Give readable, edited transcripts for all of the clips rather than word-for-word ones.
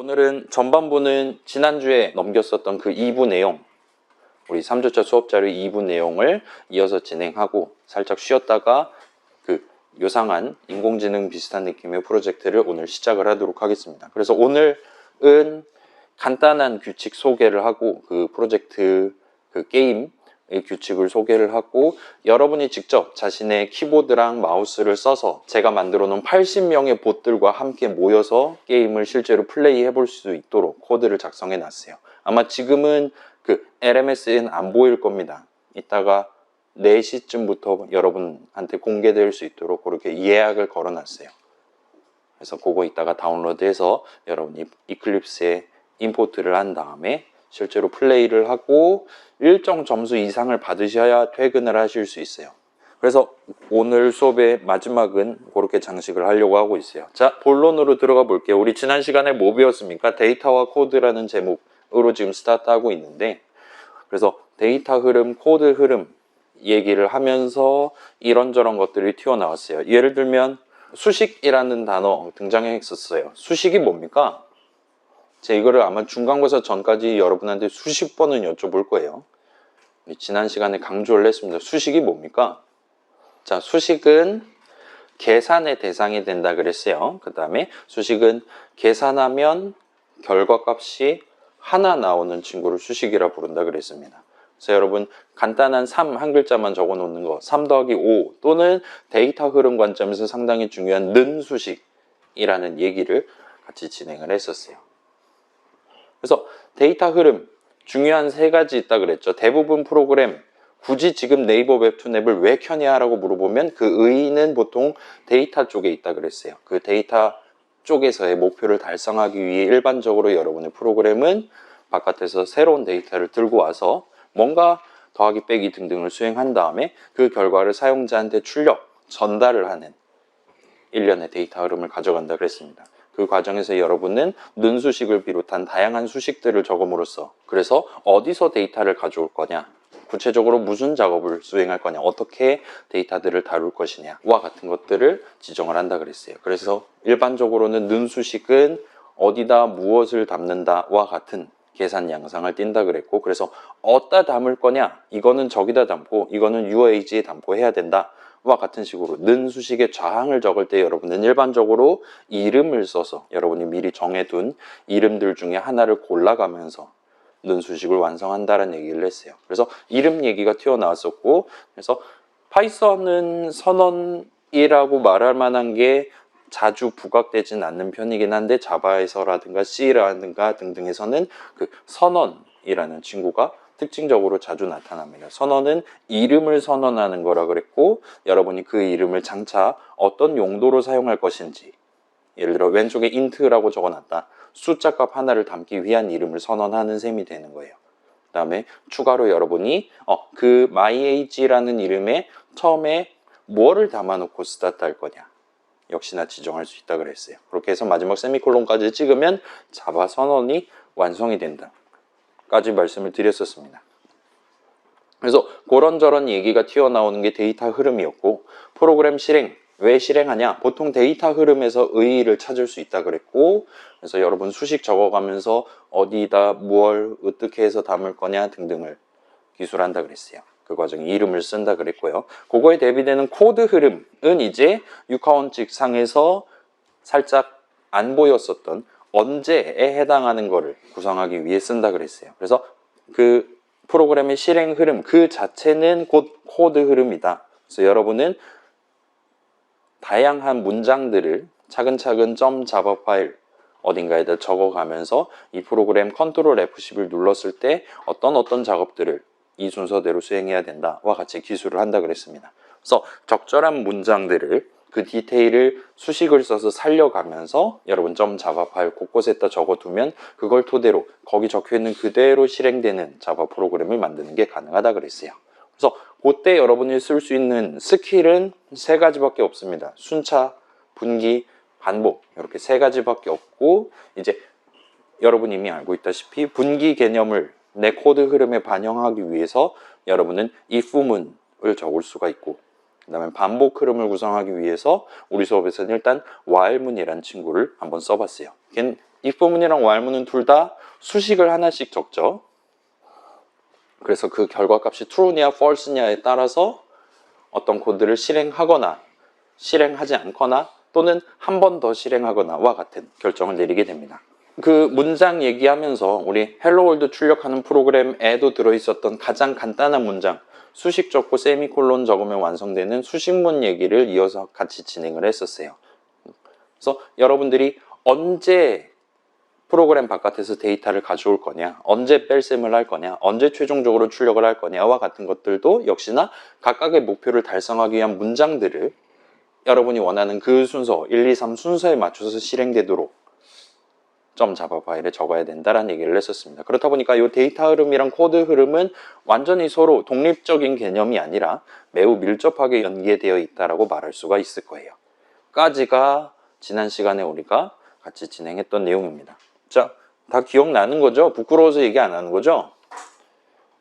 오늘은 전반부는 지난주에 넘겼었던 그 2부 내용, 우리 3주차 수업 자료 2부 내용을 이어서 진행하고 살짝 쉬었다가 그 요상한 인공지능 비슷한 느낌의 프로젝트를 오늘 시작을 하도록 하겠습니다. 그래서 오늘은 간단한 규칙 소개를 하고 그 프로젝트 그 게임의 규칙을 소개를 하고 여러분이 직접 자신의 키보드랑 마우스를 써서 제가 만들어 놓은 80명의 봇들과 함께 모여서 게임을 실제로 플레이 해볼 수 있도록 코드를 작성해 놨어요. 아마 지금은 그 LMS는 안 보일 겁니다. 이따가 4시쯤부터 여러분한테 공개될 수 있도록 그렇게 예약을 걸어 놨어요. 그래서 그거 이따가 다운로드해서 여러분이 이클립스에 임포트를 한 다음에 실제로 플레이를 하고 일정 점수 이상을 받으셔야 퇴근을 하실 수 있어요. 그래서 오늘 수업의 마지막은 그렇게 장식을 하려고 하고 있어요. 자, 본론으로 들어가 볼게요. 우리 지난 시간에 뭐 배웠습니까? 데이터와 코드라는 제목으로 지금 스타트하고 있는데, 그래서 데이터 흐름, 코드 흐름 얘기를 하면서 이런저런 것들이 튀어나왔어요. 예를 들면 수식이라는 단어 등장했었어요. 수식이 뭡니까? 제가 이거를 아마 중간고사 전까지 여러분한테 수십 번은 여쭤볼 거예요. 지난 시간에 강조를 했습니다. 수식이 뭡니까? 자, 수식은 계산의 대상이 된다 그랬어요. 그 다음에 수식은 계산하면 결과값이 하나 나오는 친구를 수식이라 부른다 그랬습니다. 그래서 여러분 간단한 3 한 글자만 적어 놓는 거 3 더하기 5 또는 데이터 흐름 관점에서 상당히 중요한 는 수식이라는 얘기를 같이 진행을 했었어요. 그래서 데이터 흐름 중요한 3가지 있다 그랬죠. 대부분 프로그램 굳이 지금 네이버 웹툰 앱을 왜 켜냐 라고 물어보면 그 의의는 보통 데이터 쪽에 있다 그랬어요. 그 데이터 쪽에서의 목표를 달성하기 위해 일반적으로 여러분의 프로그램은 바깥에서 새로운 데이터를 들고 와서 뭔가 더하기 빼기 등등을 수행한 다음에 그 결과를 사용자한테 출력, 전달을 하는 일련의 데이터 흐름을 가져간다 그랬습니다. 그 과정에서 여러분은 는 수식을 비롯한 다양한 수식들을 적음으로써 그래서 어디서 데이터를 가져올 거냐, 구체적으로 무슨 작업을 수행할 거냐, 어떻게 데이터들을 다룰 것이냐와 같은 것들을 지정을 한다 그랬어요. 그래서 일반적으로는 는 수식은 어디다 무엇을 담는다와 같은 계산 양상을 띈다 그랬고, 그래서 어디다 담을 거냐, 이거는 저기다 담고 이거는 UAG에 담고 해야 된다 와 같은 식으로 는 수식의 좌항을 적을 때 여러분은 일반적으로 이름을 써서 여러분이 미리 정해둔 이름들 중에 하나를 골라가면서 는 수식을 완성한다는 얘기를 했어요. 그래서 이름 얘기가 튀어나왔었고, 그래서 파이썬은 선언이라고 말할 만한 게 자주 부각되진 않는 편이긴 한데 자바에서라든가 C라든가 등등에서는 그 선언이라는 친구가 특징적으로 자주 나타납니다. 선언은 이름을 선언하는 거라 그랬고, 여러분이 그 이름을 장차 어떤 용도로 사용할 것인지, 예를 들어 왼쪽에 int라고 적어놨다. 숫자값 하나를 담기 위한 이름을 선언하는 셈이 되는 거예요. 그 다음에 추가로 여러분이 그 myage라는 이름에 처음에 뭐를 담아놓고 스타트 할 거냐 역시나 지정할 수 있다 그랬어요. 그렇게 해서 마지막 세미콜론까지 찍으면 자바 선언이 완성이 된다 까지 말씀을 드렸었습니다. 그래서 그런저런 얘기가 튀어나오는 게 데이터 흐름이었고, 프로그램 실행, 왜 실행하냐? 보통 데이터 흐름에서 의의를 찾을 수 있다 그랬고, 그래서 여러분 수식 적어가면서 어디다 뭘 어떻게 해서 담을 거냐 등등을 기술한다 그랬어요. 그 과정에 이름을 쓴다 그랬고요. 그거에 대비되는 코드 흐름은 이제 육하원칙 상에서 살짝 안 보였었던 언제에 해당하는 거를 구성하기 위해 쓴다 그랬어요. 그래서 그 프로그램의 실행 흐름 그 자체는 곧 코드 흐름이다. 그래서 여러분은 다양한 문장들을 차근차근 .java 파일 어딘가에다 적어가면서 이 프로그램 컨트롤 F10을 눌렀을 때 어떤 작업들을 이 순서대로 수행해야 된다와 같이 기술을 한다 그랬습니다. 그래서 적절한 문장들을 그 디테일을 수식을 써서 살려가면서 여러분 .java 파일 곳곳에다 적어두면 그걸 토대로 거기 적혀있는 그대로 실행되는 자바 프로그램을 만드는 게 가능하다 그랬어요. 그래서 그때 여러분이 쓸 수 있는 스킬은 3가지밖에 없습니다. 순차, 분기, 반복 이렇게 3가지밖에 없고, 이제 여러분 이미 알고 있다시피 분기 개념을 내 코드 흐름에 반영하기 위해서 여러분은 if문을 적을 수가 있고, 그 다음에 반복 흐름을 구성하기 위해서 우리 수업에서는 일단 while문이라는 친구를 한번 써봤어요. if 부문이랑 while문은 둘 다 수식을 하나씩 적죠. 그래서 그 결과값이 true냐 false냐에 따라서 어떤 코드를 실행하거나 실행하지 않거나 또는 한 번 더 실행하거나와 같은 결정을 내리게 됩니다. 그 문장 얘기하면서 우리 헬로 월드 출력하는 프로그램에도 들어있었던 가장 간단한 문장, 수식 적고 세미콜론 적으면 완성되는 수식문 얘기를 이어서 같이 진행을 했었어요. 그래서 여러분들이 언제 프로그램 바깥에서 데이터를 가져올 거냐, 언제 뺄셈을 할 거냐, 언제 최종적으로 출력을 할 거냐와 같은 것들도 역시나 각각의 목표를 달성하기 위한 문장들을 여러분이 원하는 그 순서, 1, 2, 3 순서에 맞춰서 실행되도록 점 자바 파일에 적어야 된다라는 얘기를 했었습니다. 그렇다 보니까 이 데이터 흐름이랑 코드 흐름은 완전히 서로 독립적인 개념이 아니라 매우 밀접하게 연계되어 있다라고 말할 수가 있을 거예요. 까지가 지난 시간에 우리가 같이 진행했던 내용입니다. 자, 다 기억나는 거죠? 부끄러워서 얘기 안 하는 거죠?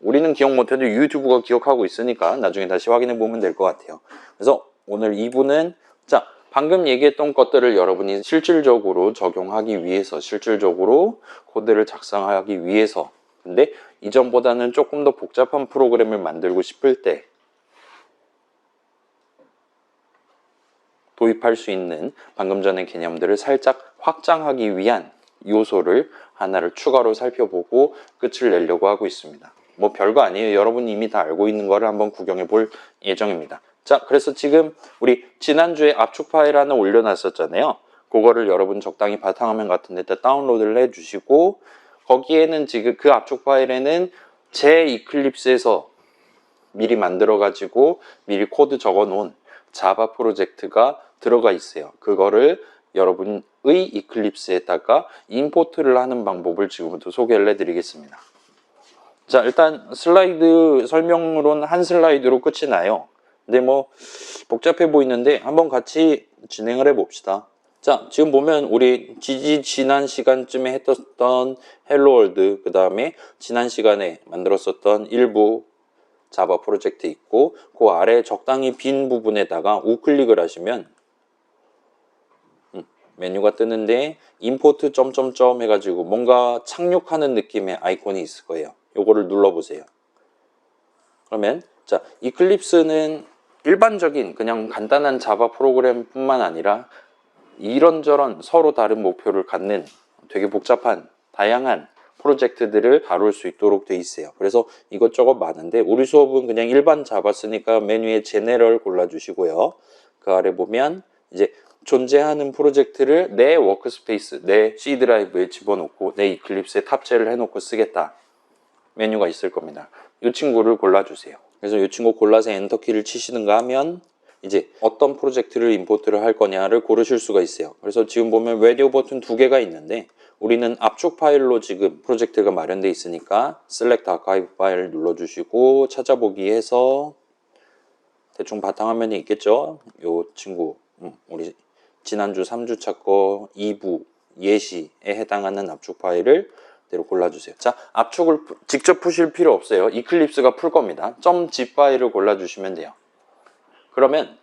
우리는 기억 못해도 유튜브가 기억하고 있으니까 나중에 다시 확인해 보면 될 것 같아요. 그래서 오늘 2부는 자, 방금 얘기했던 것들을 여러분이 실질적으로 적용하기 위해서, 실질적으로 코드를 작성하기 위해서, 근데 이전보다는 조금 더 복잡한 프로그램을 만들고 싶을 때 도입할 수 있는 방금 전의 개념들을 살짝 확장하기 위한 요소를 하나를 추가로 살펴보고 끝을 내려고 하고 있습니다. 뭐 별거 아니에요. 여러분이 이미 다 알고 있는 거를 한번 구경해 볼 예정입니다. 자, 그래서 지금 우리 지난주에 압축 파일 하나 올려놨었잖아요. 그거를 여러분 적당히 바탕화면 같은 데다 다운로드를 해주시고 거기에는 지금 그 압축 파일에는 제 이클립스에서 미리 만들어가지고 미리 코드 적어놓은 자바 프로젝트가 들어가 있어요. 그거를 여러분의 이클립스에다가 임포트를 하는 방법을 지금부터 소개를 해드리겠습니다. 자, 일단 슬라이드 설명으로는 한 슬라이드로 끝이 나요. 근데 뭐 복잡해 보이는데 한번 같이 진행을 해봅시다. 자, 지금 보면 우리 지난 시간쯤에 했었던 헬로 월드, 그 다음에 지난 시간에 만들었었던 일부 자바 프로젝트 있고 그 아래 적당히 빈 부분에다가 우클릭을 하시면 메뉴가 뜨는데 임포트 점점점 해가지고 뭔가 착륙하는 느낌의 아이콘이 있을 거예요. 요거를 눌러보세요. 그러면 자, 이클립스는 일반적인 그냥 간단한 자바 프로그램 뿐만 아니라 이런저런 서로 다른 목표를 갖는 되게 복잡한 다양한 프로젝트들을 다룰 수 있도록 돼 있어요. 그래서 이것저것 많은데 우리 수업은 그냥 일반 자바 쓰니까 메뉴에 제네럴 골라주시고요. 그 아래 보면 이제 존재하는 프로젝트를 내 워크스페이스, 내 C 드라이브에 집어넣고 내 이클립스에 탑재를 해놓고 쓰겠다 메뉴가 있을 겁니다. 이 친구를 골라주세요. 그래서 이 친구 골라서 엔터키를 치시는가 하면 이제 어떤 프로젝트를 임포트를 할 거냐를 고르실 수가 있어요. 그래서 지금 보면 라디오 버튼 2개가 있는데 우리는 압축 파일로 지금 프로젝트가 마련되어 있으니까 Select Archive 파일을 눌러주시고 찾아보기 해서 대충 바탕화면에 있겠죠? 이 친구 우리 지난주 3주차 거 2부 예시에 해당하는 압축 파일을 대로 골라주세요. 자, 압축을 직접 푸실 필요 없어요. 이클립스가 풀 겁니다. .zip 파일을 골라주시면 돼요. 그러면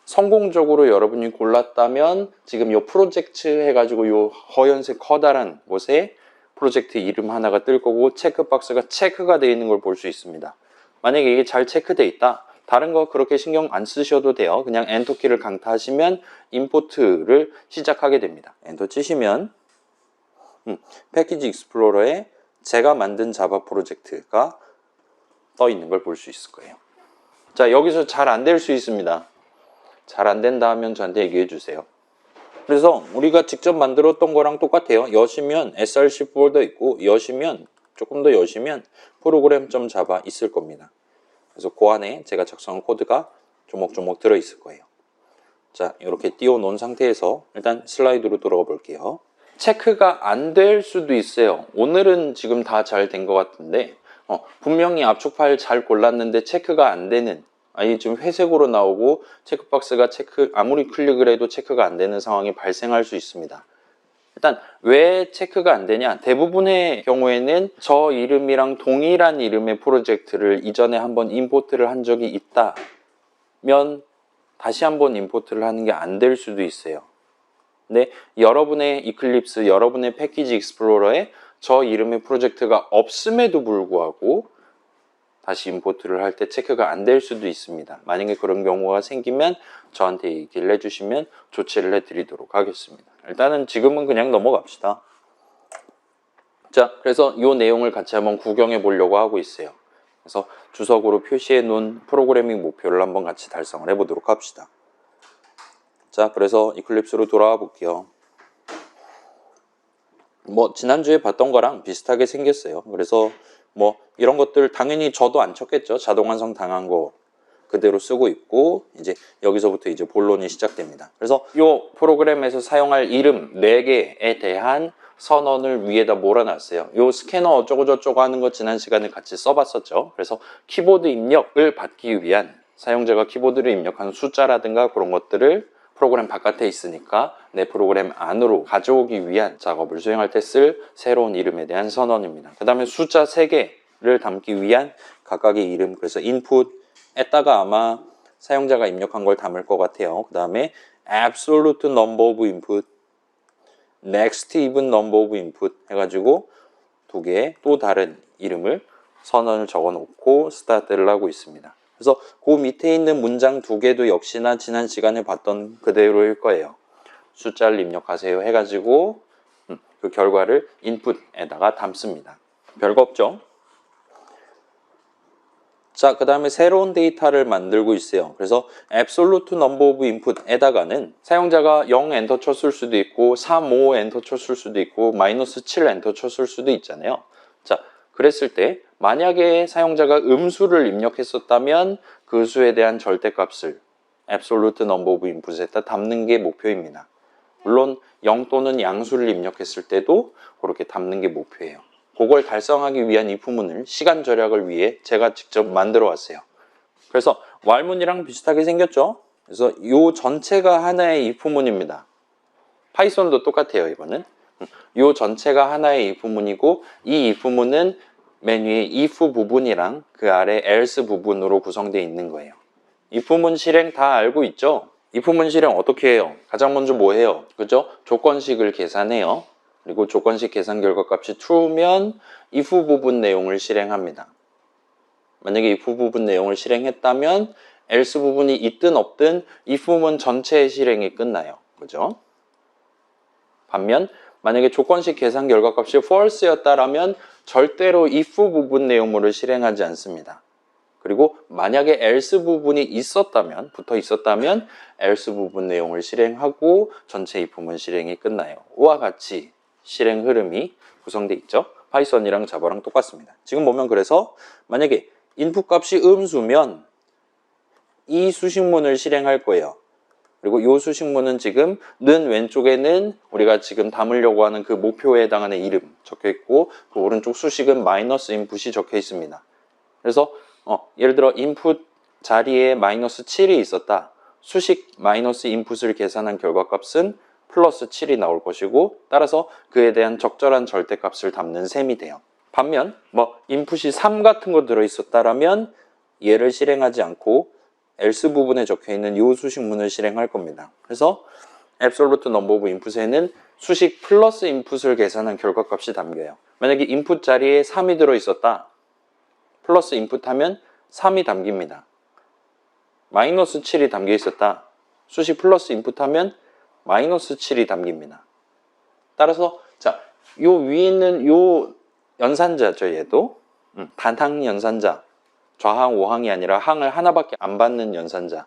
성공적으로 여러분이 골랐다면 지금 이 프로젝트 해가지고 이 허연색 커다란 곳에 프로젝트 이름 하나가 뜰 거고 체크박스가 체크가 되어 있는 걸 볼 수 있습니다. 만약에 이게 잘 체크되어 있다. 다른 거 그렇게 신경 안 쓰셔도 돼요. 그냥 엔터키를 강타하시면 임포트를 시작하게 됩니다. 엔터 치시면 패키지 익스플로러에 제가 만든 자바 프로젝트가 떠 있는 걸 볼 수 있을 거예요. 자, 여기서 잘 안 될 수 있습니다. 잘 안 된다 하면 저한테 얘기해 주세요. 그래서 우리가 직접 만들었던 거랑 똑같아요. 여시면 src 폴더 있고 여시면 조금 더 여시면 program.java 있을 겁니다. 그래서 그 안에 제가 작성한 코드가 조목조목 들어 있을 거예요. 자, 이렇게 띄워 놓은 상태에서 일단 슬라이드로 돌아가 볼게요. 체크가 안 될 수도 있어요. 오늘은 지금 다 잘 된 것 같은데 분명히 압축 파일 잘 골랐는데 체크가 안 되는 아니 지금 회색으로 나오고 체크박스가 아무리 클릭을 해도 체크가 안 되는 상황이 발생할 수 있습니다. 일단 왜 체크가 안 되냐? 대부분의 경우에는 저 이름이랑 동일한 이름의 프로젝트를 이전에 한번 임포트를 한 적이 있다면 다시 한번 임포트를 하는 게 안 될 수도 있어요. 근데 여러분의 이클립스, 여러분의 패키지 익스플로러에 저 이름의 프로젝트가 없음에도 불구하고 다시 임포트를 할 때 체크가 안 될 수도 있습니다. 만약에 그런 경우가 생기면 저한테 얘기를 해주시면 조치를 해드리도록 하겠습니다. 일단은 지금은 그냥 넘어갑시다. 자, 그래서 이 내용을 같이 한번 구경해 보려고 하고 있어요. 그래서 주석으로 표시해 놓은 프로그래밍 목표를 한번 같이 달성을 해보도록 합시다. 자, 그래서 이클립스로 돌아와 볼게요. 뭐 지난주에 봤던 거랑 비슷하게 생겼어요. 그래서 뭐 이런 것들 당연히 저도 안 쳤겠죠. 자동 완성 당한 거 그대로 쓰고 있고, 이제 여기서부터 이제 본론이 시작됩니다. 그래서 이 프로그램에서 사용할 이름 4개에 대한 선언을 위에다 몰아놨어요. 요 스캐너 어쩌고저쩌고 하는 거 지난 시간에 같이 써봤었죠. 그래서 키보드 입력을 받기 위한, 사용자가 키보드를 입력한 숫자라든가 그런 것들을 프로그램 바깥에 있으니까 내 프로그램 안으로 가져오기 위한 작업을 수행할 때 쓸 새로운 이름에 대한 선언입니다. 그 다음에 숫자 3개를 담기 위한 각각의 이름, 그래서 input에다가 아마 사용자가 입력한 걸 담을 것 같아요. 그 다음에 absolute number of input, next even number of input 해가지고 2개의 또 다른 이름을 선언을 적어 놓고 스타트를 하고 있습니다. 그래서 그 밑에 있는 문장 2개도 역시나 지난 시간에 봤던 그대로일 거예요. 숫자를 입력하세요 해가지고 그 결과를 인풋에다가 담습니다. 별거 없죠? 자, 그 다음에 새로운 데이터를 만들고 있어요. 그래서 absolute number of input에다가는 사용자가 0 엔터 쳤을 수도 있고 3, 5 엔터 쳤을 수도 있고 마이너스 7 엔터 쳤을 수도 있잖아요. 자, 그랬을 때 만약에 사용자가 음수를 입력했었다면 그 수에 대한 절대값을 absolute number of input에다 담는 게 목표입니다. 물론 0 또는 양수를 입력했을 때도 그렇게 담는 게 목표예요. 그걸 달성하기 위한 이 부문을 시간 절약을 위해 제가 직접 만들어 왔어요. 그래서 while문이랑 비슷하게 생겼죠? 그래서 이 전체가 하나의 if 부문입니다. 파이썬도 똑같아요, 이거는. 이 전체가 하나의 if 부문이고, 이 if 부문은 맨 위에 if 부분이랑 그 아래 else 부분으로 구성되어 있는 거예요. if 부문 실행 다 알고 있죠? if 부문 실행 어떻게 해요? 가장 먼저 뭐 해요? 그죠? 조건식을 계산해요. 그리고 조건식 계산 결과값이 true면 if 부분 내용을 실행합니다. 만약에 if 부분 내용을 실행했다면 else 부분이 있든 없든 if 부분 전체의 실행이 끝나요. 그죠? 반면 만약에 조건식 계산 결과값이 false였다라면 절대로 if 부분 내용물을 실행하지 않습니다. 그리고 만약에 else 부분이 있었다면, 붙어 있었다면 else 부분 내용을 실행하고 전체 if 부분 실행이 끝나요. 이와 같이 실행 흐름이 구성되어 있죠. 파이썬이랑 자바랑 똑같습니다. 지금 보면 그래서 만약에 인풋 값이 음수면 이 수식문을 실행할 거예요. 그리고 이 수식문은 지금 는 왼쪽에는 우리가 지금 담으려고 하는 그 목표에 해당하는 이름 적혀 있고, 그 오른쪽 수식은 마이너스 인풋이 적혀 있습니다. 그래서 예를 들어 인풋 자리에 마이너스 7이 있었다. 수식 마이너스 인풋을 계산한 결과값은 플러스 7이 나올 것이고, 따라서 그에 대한 적절한 절대값을 담는 셈이 돼요. 반면 인풋이 3 같은 거 들어있었다라면 얘를 실행하지 않고 else 부분에 적혀있는 이 수식문을 실행할 겁니다. 그래서 absolute number of input에는 수식 플러스 인풋을 계산한 결과값이 담겨요. 만약에 인풋 자리에 3이 들어있었다. 플러스 인풋하면 3이 담깁니다. 마이너스 7이 담겨 있었다. 수식 플러스 인풋하면 마이너스 7이 담깁니다. 따라서 자, 요 위에 있는 요 연산자죠, 얘도. 단항 연산자. 좌항, 우항이 아니라 항을 하나밖에 안 받는 연산자.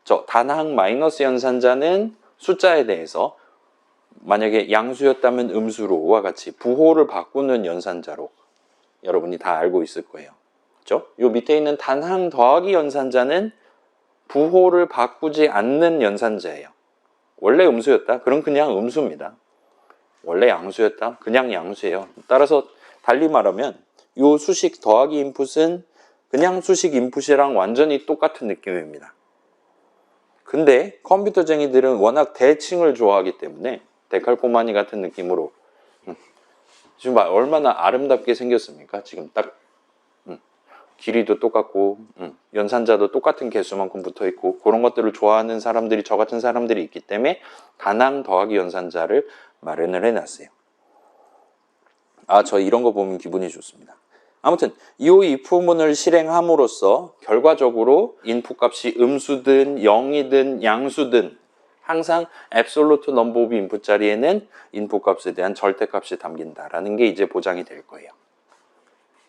저 단항 마이너스 연산자는 숫자에 대해서 만약에 양수였다면 음수로와 같이 부호를 바꾸는 연산자로 여러분이 다 알고 있을 거예요. 그렇죠? 요 밑에 있는 단항 더하기 연산자는 부호를 바꾸지 않는 연산자예요. 원래 음수였다? 그럼 그냥 음수입니다. 원래 양수였다? 그냥 양수예요. 따라서 달리 말하면 요 수식 더하기 인풋은 그냥 수식 인풋이랑 완전히 똑같은 느낌입니다. 근데 컴퓨터쟁이들은 워낙 대칭을 좋아하기 때문에 데칼코마니 같은 느낌으로 지금 얼마나 아름답게 생겼습니까? 지금 딱 길이도 똑같고 연산자도 똑같은 개수만큼 붙어있고 그런 것들을 좋아하는 사람들이 저 같은 사람들이 있기 때문에 다낭 더하기 연산자를 마련을 해놨어요. 저 이런 거 보면 기분이 좋습니다. 아무튼 이 if문을 실행함으로써 결과적으로 인풋 값이 음수든 0이든 양수든 항상 absolute number of input 자리에는 인풋 값에 대한 절대값이 담긴다라는 게 이제 보장이 될 거예요.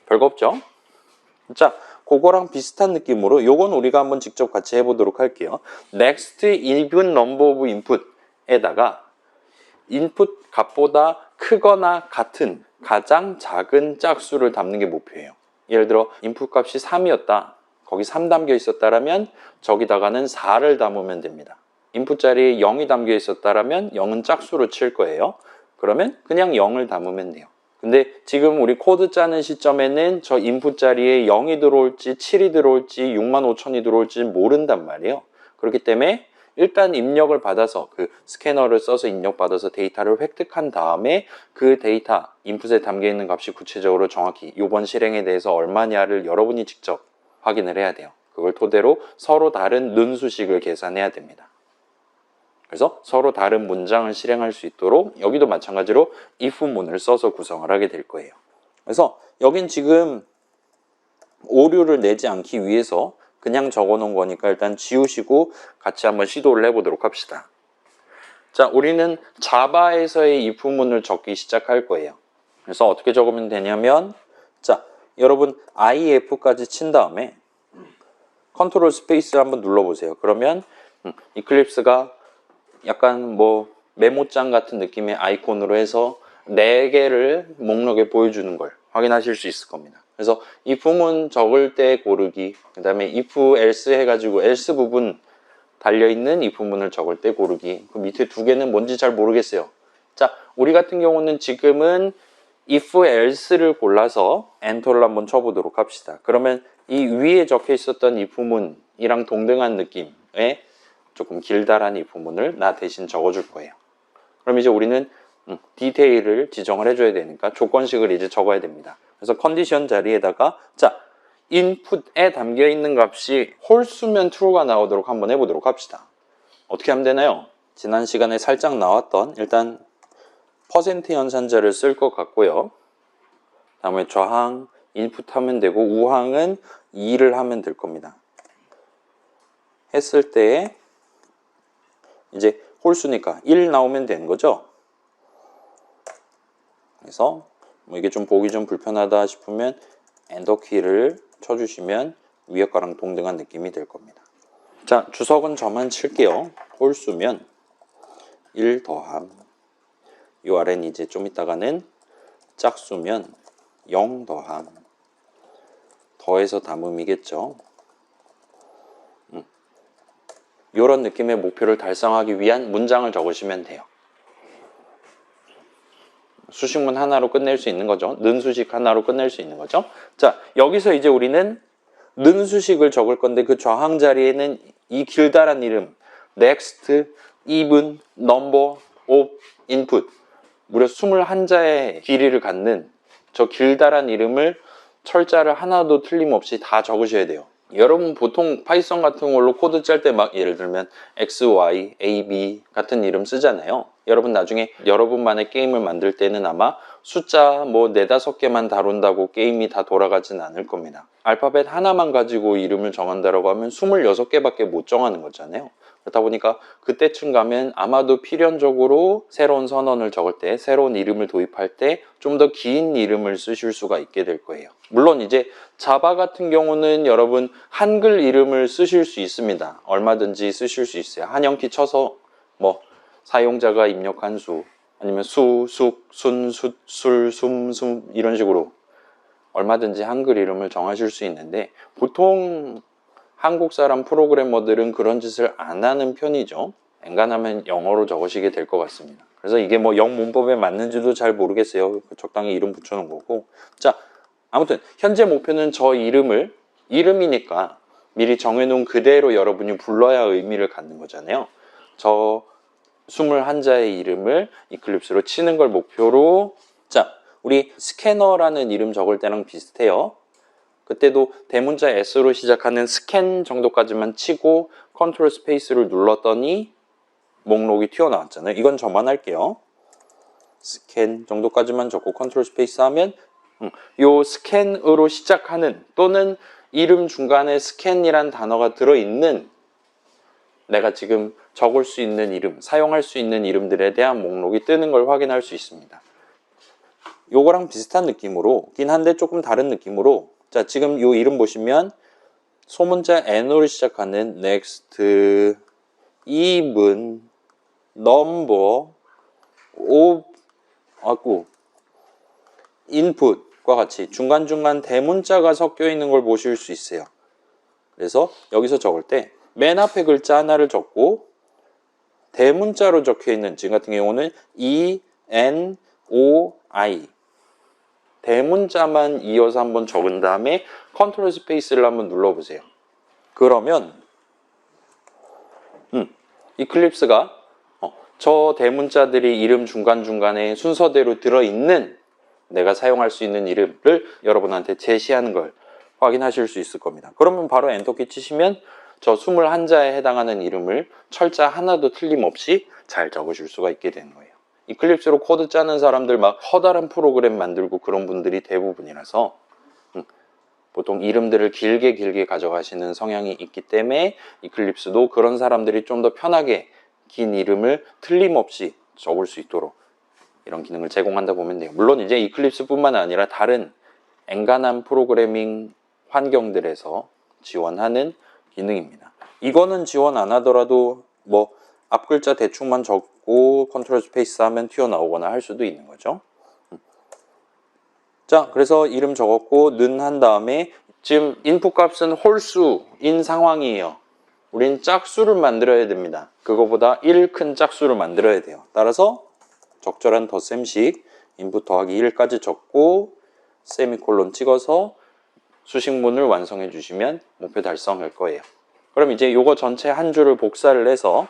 별거 없죠? 자, 그거랑 비슷한 느낌으로 요건 우리가 한번 직접 같이 해보도록 할게요. next even number of input에다가 인풋 값보다 크거나 같은 가장 작은 짝수를 담는 게 목표예요. 예를 들어 인풋 값이 3이었다. 거기 3 담겨 있었다라면 저기다가는 4를 담으면 됩니다. 인풋 자리에 0이 담겨 있었다라면 0은 짝수로 칠 거예요. 그러면 그냥 0을 담으면 돼요. 근데 지금 우리 코드 짜는 시점에는 저 인풋 자리에 0이 들어올지 7이 들어올지 65,000이 들어올지 모른단 말이에요. 그렇기 때문에 일단 입력을 받아서 그 스캐너를 써서 입력받아서 데이터를 획득한 다음에 그 데이터 인풋에 담겨 있는 값이 구체적으로 정확히 이번 실행에 대해서 얼마냐를 여러분이 직접 확인을 해야 돼요. 그걸 토대로 서로 다른 는수식을 계산해야 됩니다. 그래서 서로 다른 문장을 실행할 수 있도록 여기도 마찬가지로 if문을 써서 구성을 하게 될 거예요. 그래서 여긴 지금 오류를 내지 않기 위해서 그냥 적어 놓은 거니까 일단 지우시고 같이 한번 시도를 해보도록 합시다. 자, 우리는 자바에서의 if문을 적기 시작할 거예요. 그래서 어떻게 적으면 되냐면, 자, 여러분 if까지 친 다음에 컨트롤 스페이스 한번 눌러보세요. 그러면 이클립스가 약간 뭐 메모장 같은 느낌의 아이콘으로 해서 4개를 목록에 보여주는 걸 확인하실 수 있을 겁니다. 그래서 if문 적을 때 고르기, 그 다음에 if else 해가지고 else 부분 달려있는 if문을 적을 때 고르기, 그 밑에 2개는 뭔지 잘 모르겠어요. 자, 우리 같은 경우는 지금은 if else를 골라서 엔터를 한번 쳐보도록 합시다. 그러면 이 위에 적혀 있었던 if문이랑 동등한 느낌의 조금 길다란 if문을 나 대신 적어줄 거예요. 그럼 이제 우리는 디테일을 지정을 해줘야 되니까 조건식을 이제 적어야 됩니다. 그래서 컨디션 자리에다가 자, 인풋에 담겨 있는 값이 홀수면 true가 나오도록 한번 해보도록 합시다. 어떻게 하면 되나요? 지난 시간에 살짝 나왔던 일단 퍼센트 연산자를 쓸 것 같고요. 다음에 좌항 인풋 하면 되고 우항은 2를 하면 될 겁니다. 했을 때 이제 홀수니까 1 나오면 되는 거죠. 그래서 뭐 이게 좀 보기 좀 불편하다 싶으면 엔터 키를 쳐주시면 위에 거랑 동등한 느낌이 될 겁니다. 자, 주석은 저만 칠게요. 홀수면 1 더함, 요 아래는 이제 좀 이따가는 짝수면 0 더함, 더해서 담음이겠죠. 이런 느낌의 목표를 달성하기 위한 문장을 적으시면 돼요. 수식문 하나로 끝낼 수 있는 거죠. 는수식 하나로 끝낼 수 있는 거죠. 자, 여기서 이제 우리는 는수식을 적을 건데 그 좌항 자리에는 이 길다란 이름 next, even, number of input 무려 21자의 길이를 갖는 저 길다란 이름을 철자를 하나도 틀림없이 다 적으셔야 돼요. 여러분 보통 파이썬 같은 걸로 코드 짤 때 막 예를 들면 x, y, a, b 같은 이름 쓰잖아요. 여러분 나중에 여러분만의 게임을 만들 때는 아마 숫자 뭐 4-5개만 다룬다고 게임이 다 돌아가진 않을 겁니다. 알파벳 하나만 가지고 이름을 정한다고 하면 26개밖에 못 정하는 거잖아요. 그렇다 보니까 그때쯤 가면 아마도 필연적으로 새로운 선언을 적을 때, 새로운 이름을 도입할 때 좀 더 긴 이름을 쓰실 수가 있게 될 거예요. 물론 이제 자바 같은 경우는 여러분 한글 이름을 쓰실 수 있습니다. 얼마든지 쓰실 수 있어요. 한영키 쳐서 뭐 사용자가 입력한 수, 아니면 수, 숙, 순, 숫, 술, 숨 이런 식으로 얼마든지 한글 이름을 정하실 수 있는데 보통 한국 사람 프로그래머들은 그런 짓을 안 하는 편이죠. 엔간하면 영어로 적으시게 될 것 같습니다. 그래서 이게 뭐 영문법에 맞는지도 잘 모르겠어요. 적당히 이름 붙여놓은 거고. 자, 아무튼 현재 목표는 저 이름을 이름이니까 미리 정해놓은 그대로 여러분이 불러야 의미를 갖는 거잖아요. 저 21자의 이름을 이클립스로 치는 걸 목표로 자, 우리 스캐너라는 이름 적을 때랑 비슷해요. 그때도 대문자 S로 시작하는 스캔 정도까지만 치고 컨트롤 스페이스를 눌렀더니 목록이 튀어나왔잖아요. 이건 저만 할게요. 스캔 정도까지만 적고 컨트롤 스페이스 하면 요 스캔으로 시작하는 또는 이름 중간에 스캔이란 단어가 들어있는 내가 지금 적을 수 있는 이름, 사용할 수 있는 이름들에 대한 목록이 뜨는 걸 확인할 수 있습니다. 요거랑 비슷한 느낌으로긴 한데 조금 다른 느낌으로 자 지금 요 이름 보시면 소문자 N으로 시작하는 next, even, number, of, input과 같이 중간중간 대문자가 섞여 있는 걸 보실 수 있어요. 그래서 여기서 적을 때 맨 앞에 글자 하나를 적고 대문자로 적혀 있는 지금 같은 경우는 E, N, O, I 대문자만 이어서 한번 적은 다음에 컨트롤 스페이스를 한번 눌러보세요. 그러면 이클립스가 저 대문자들이 이름 중간중간에 순서대로 들어있는 내가 사용할 수 있는 이름을 여러분한테 제시하는 걸 확인하실 수 있을 겁니다. 그러면 바로 엔터키 치시면 저 21자에 해당하는 이름을 철자 하나도 틀림없이 잘 적으실 수가 있게 되는 거예요. 이클립스로 코드 짜는 사람들 막 커다란 프로그램 만들고 그런 분들이 대부분이라서 보통 이름들을 길게 가져가시는 성향이 있기 때문에 이클립스도 그런 사람들이 좀 더 편하게 긴 이름을 틀림없이 적을 수 있도록 이런 기능을 제공한다 보면 돼요. 물론 이제 이클립스뿐만 아니라 다른 엔간한 프로그래밍 환경들에서 지원하는 기능입니다. 이거는 지원 안 하더라도 뭐 앞글자 대충만 적고 컨트롤 스페이스 하면 튀어나오거나 할 수도 있는 거죠. 자, 그래서 이름 적었고 는 한 다음에 지금 인풋 값은 홀수인 상황이에요. 우린 짝수를 만들어야 됩니다. 그거보다 1 큰 짝수를 만들어야 돼요. 따라서 적절한 덧셈식 인풋 더하기 1까지 적고 세미콜론 찍어서 수식문을 완성해 주시면 목표 달성할 거예요. 그럼 이제 요거 전체 한 줄을 복사를 해서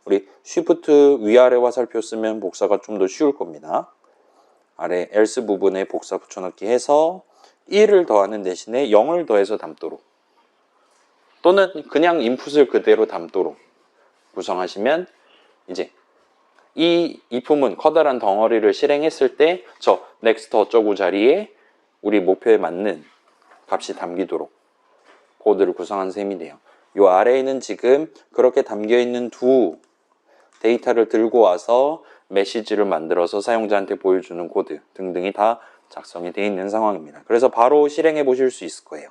우리 쉬프트 위아래 화살표 쓰면 복사가 좀 더 쉬울 겁니다. 아래 else 부분에 복사 붙여넣기 해서 1을 더하는 대신에 0을 더해서 담도록 또는 그냥 인풋을 그대로 담도록 구성하시면 이제 이 이품은 커다란 덩어리를 실행했을 때 저 next 어쩌고 자리에 우리 목표에 맞는 값이 담기도록 코드를 구성한 셈이 돼요. 이 아래에는 지금 그렇게 담겨있는 두 데이터를 들고 와서 메시지를 만들어서 사용자한테 보여주는 코드 등등이 다 작성이 되어 있는 상황입니다. 그래서 바로 실행해 보실 수 있을 거예요.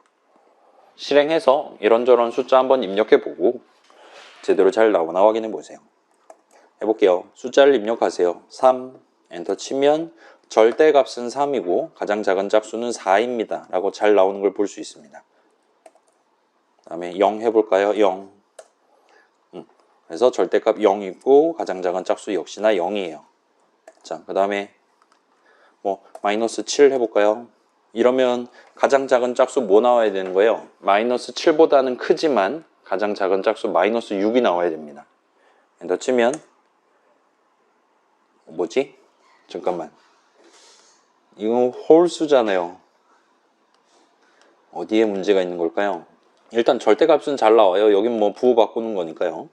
실행해서 이런저런 숫자 한번 입력해 보고 제대로 잘 나오나 확인해 보세요. 해볼게요. 숫자를 입력하세요. 3 엔터 치면 절대값은 3이고 가장 작은 짝수는 4입니다 라고 잘 나오는 걸 볼 수 있습니다. 그 다음에 0 해볼까요? 0 그래서 절대값 0이고 가장 작은 짝수 역시나 0이에요. 자, 그 다음에 뭐 마이너스 7 해볼까요? 이러면 가장 작은 짝수 뭐 나와야 되는 거예요? 마이너스 7보다는 크지만 가장 작은 짝수 마이너스 6이 나와야 됩니다. 엔터 치면 뭐지? 잠깐만, 이건 홀수잖아요. 어디에 문제가 있는 걸까요? 일단 절대값은 잘 나와요. 여긴 뭐 부호 바꾸는 거니까요.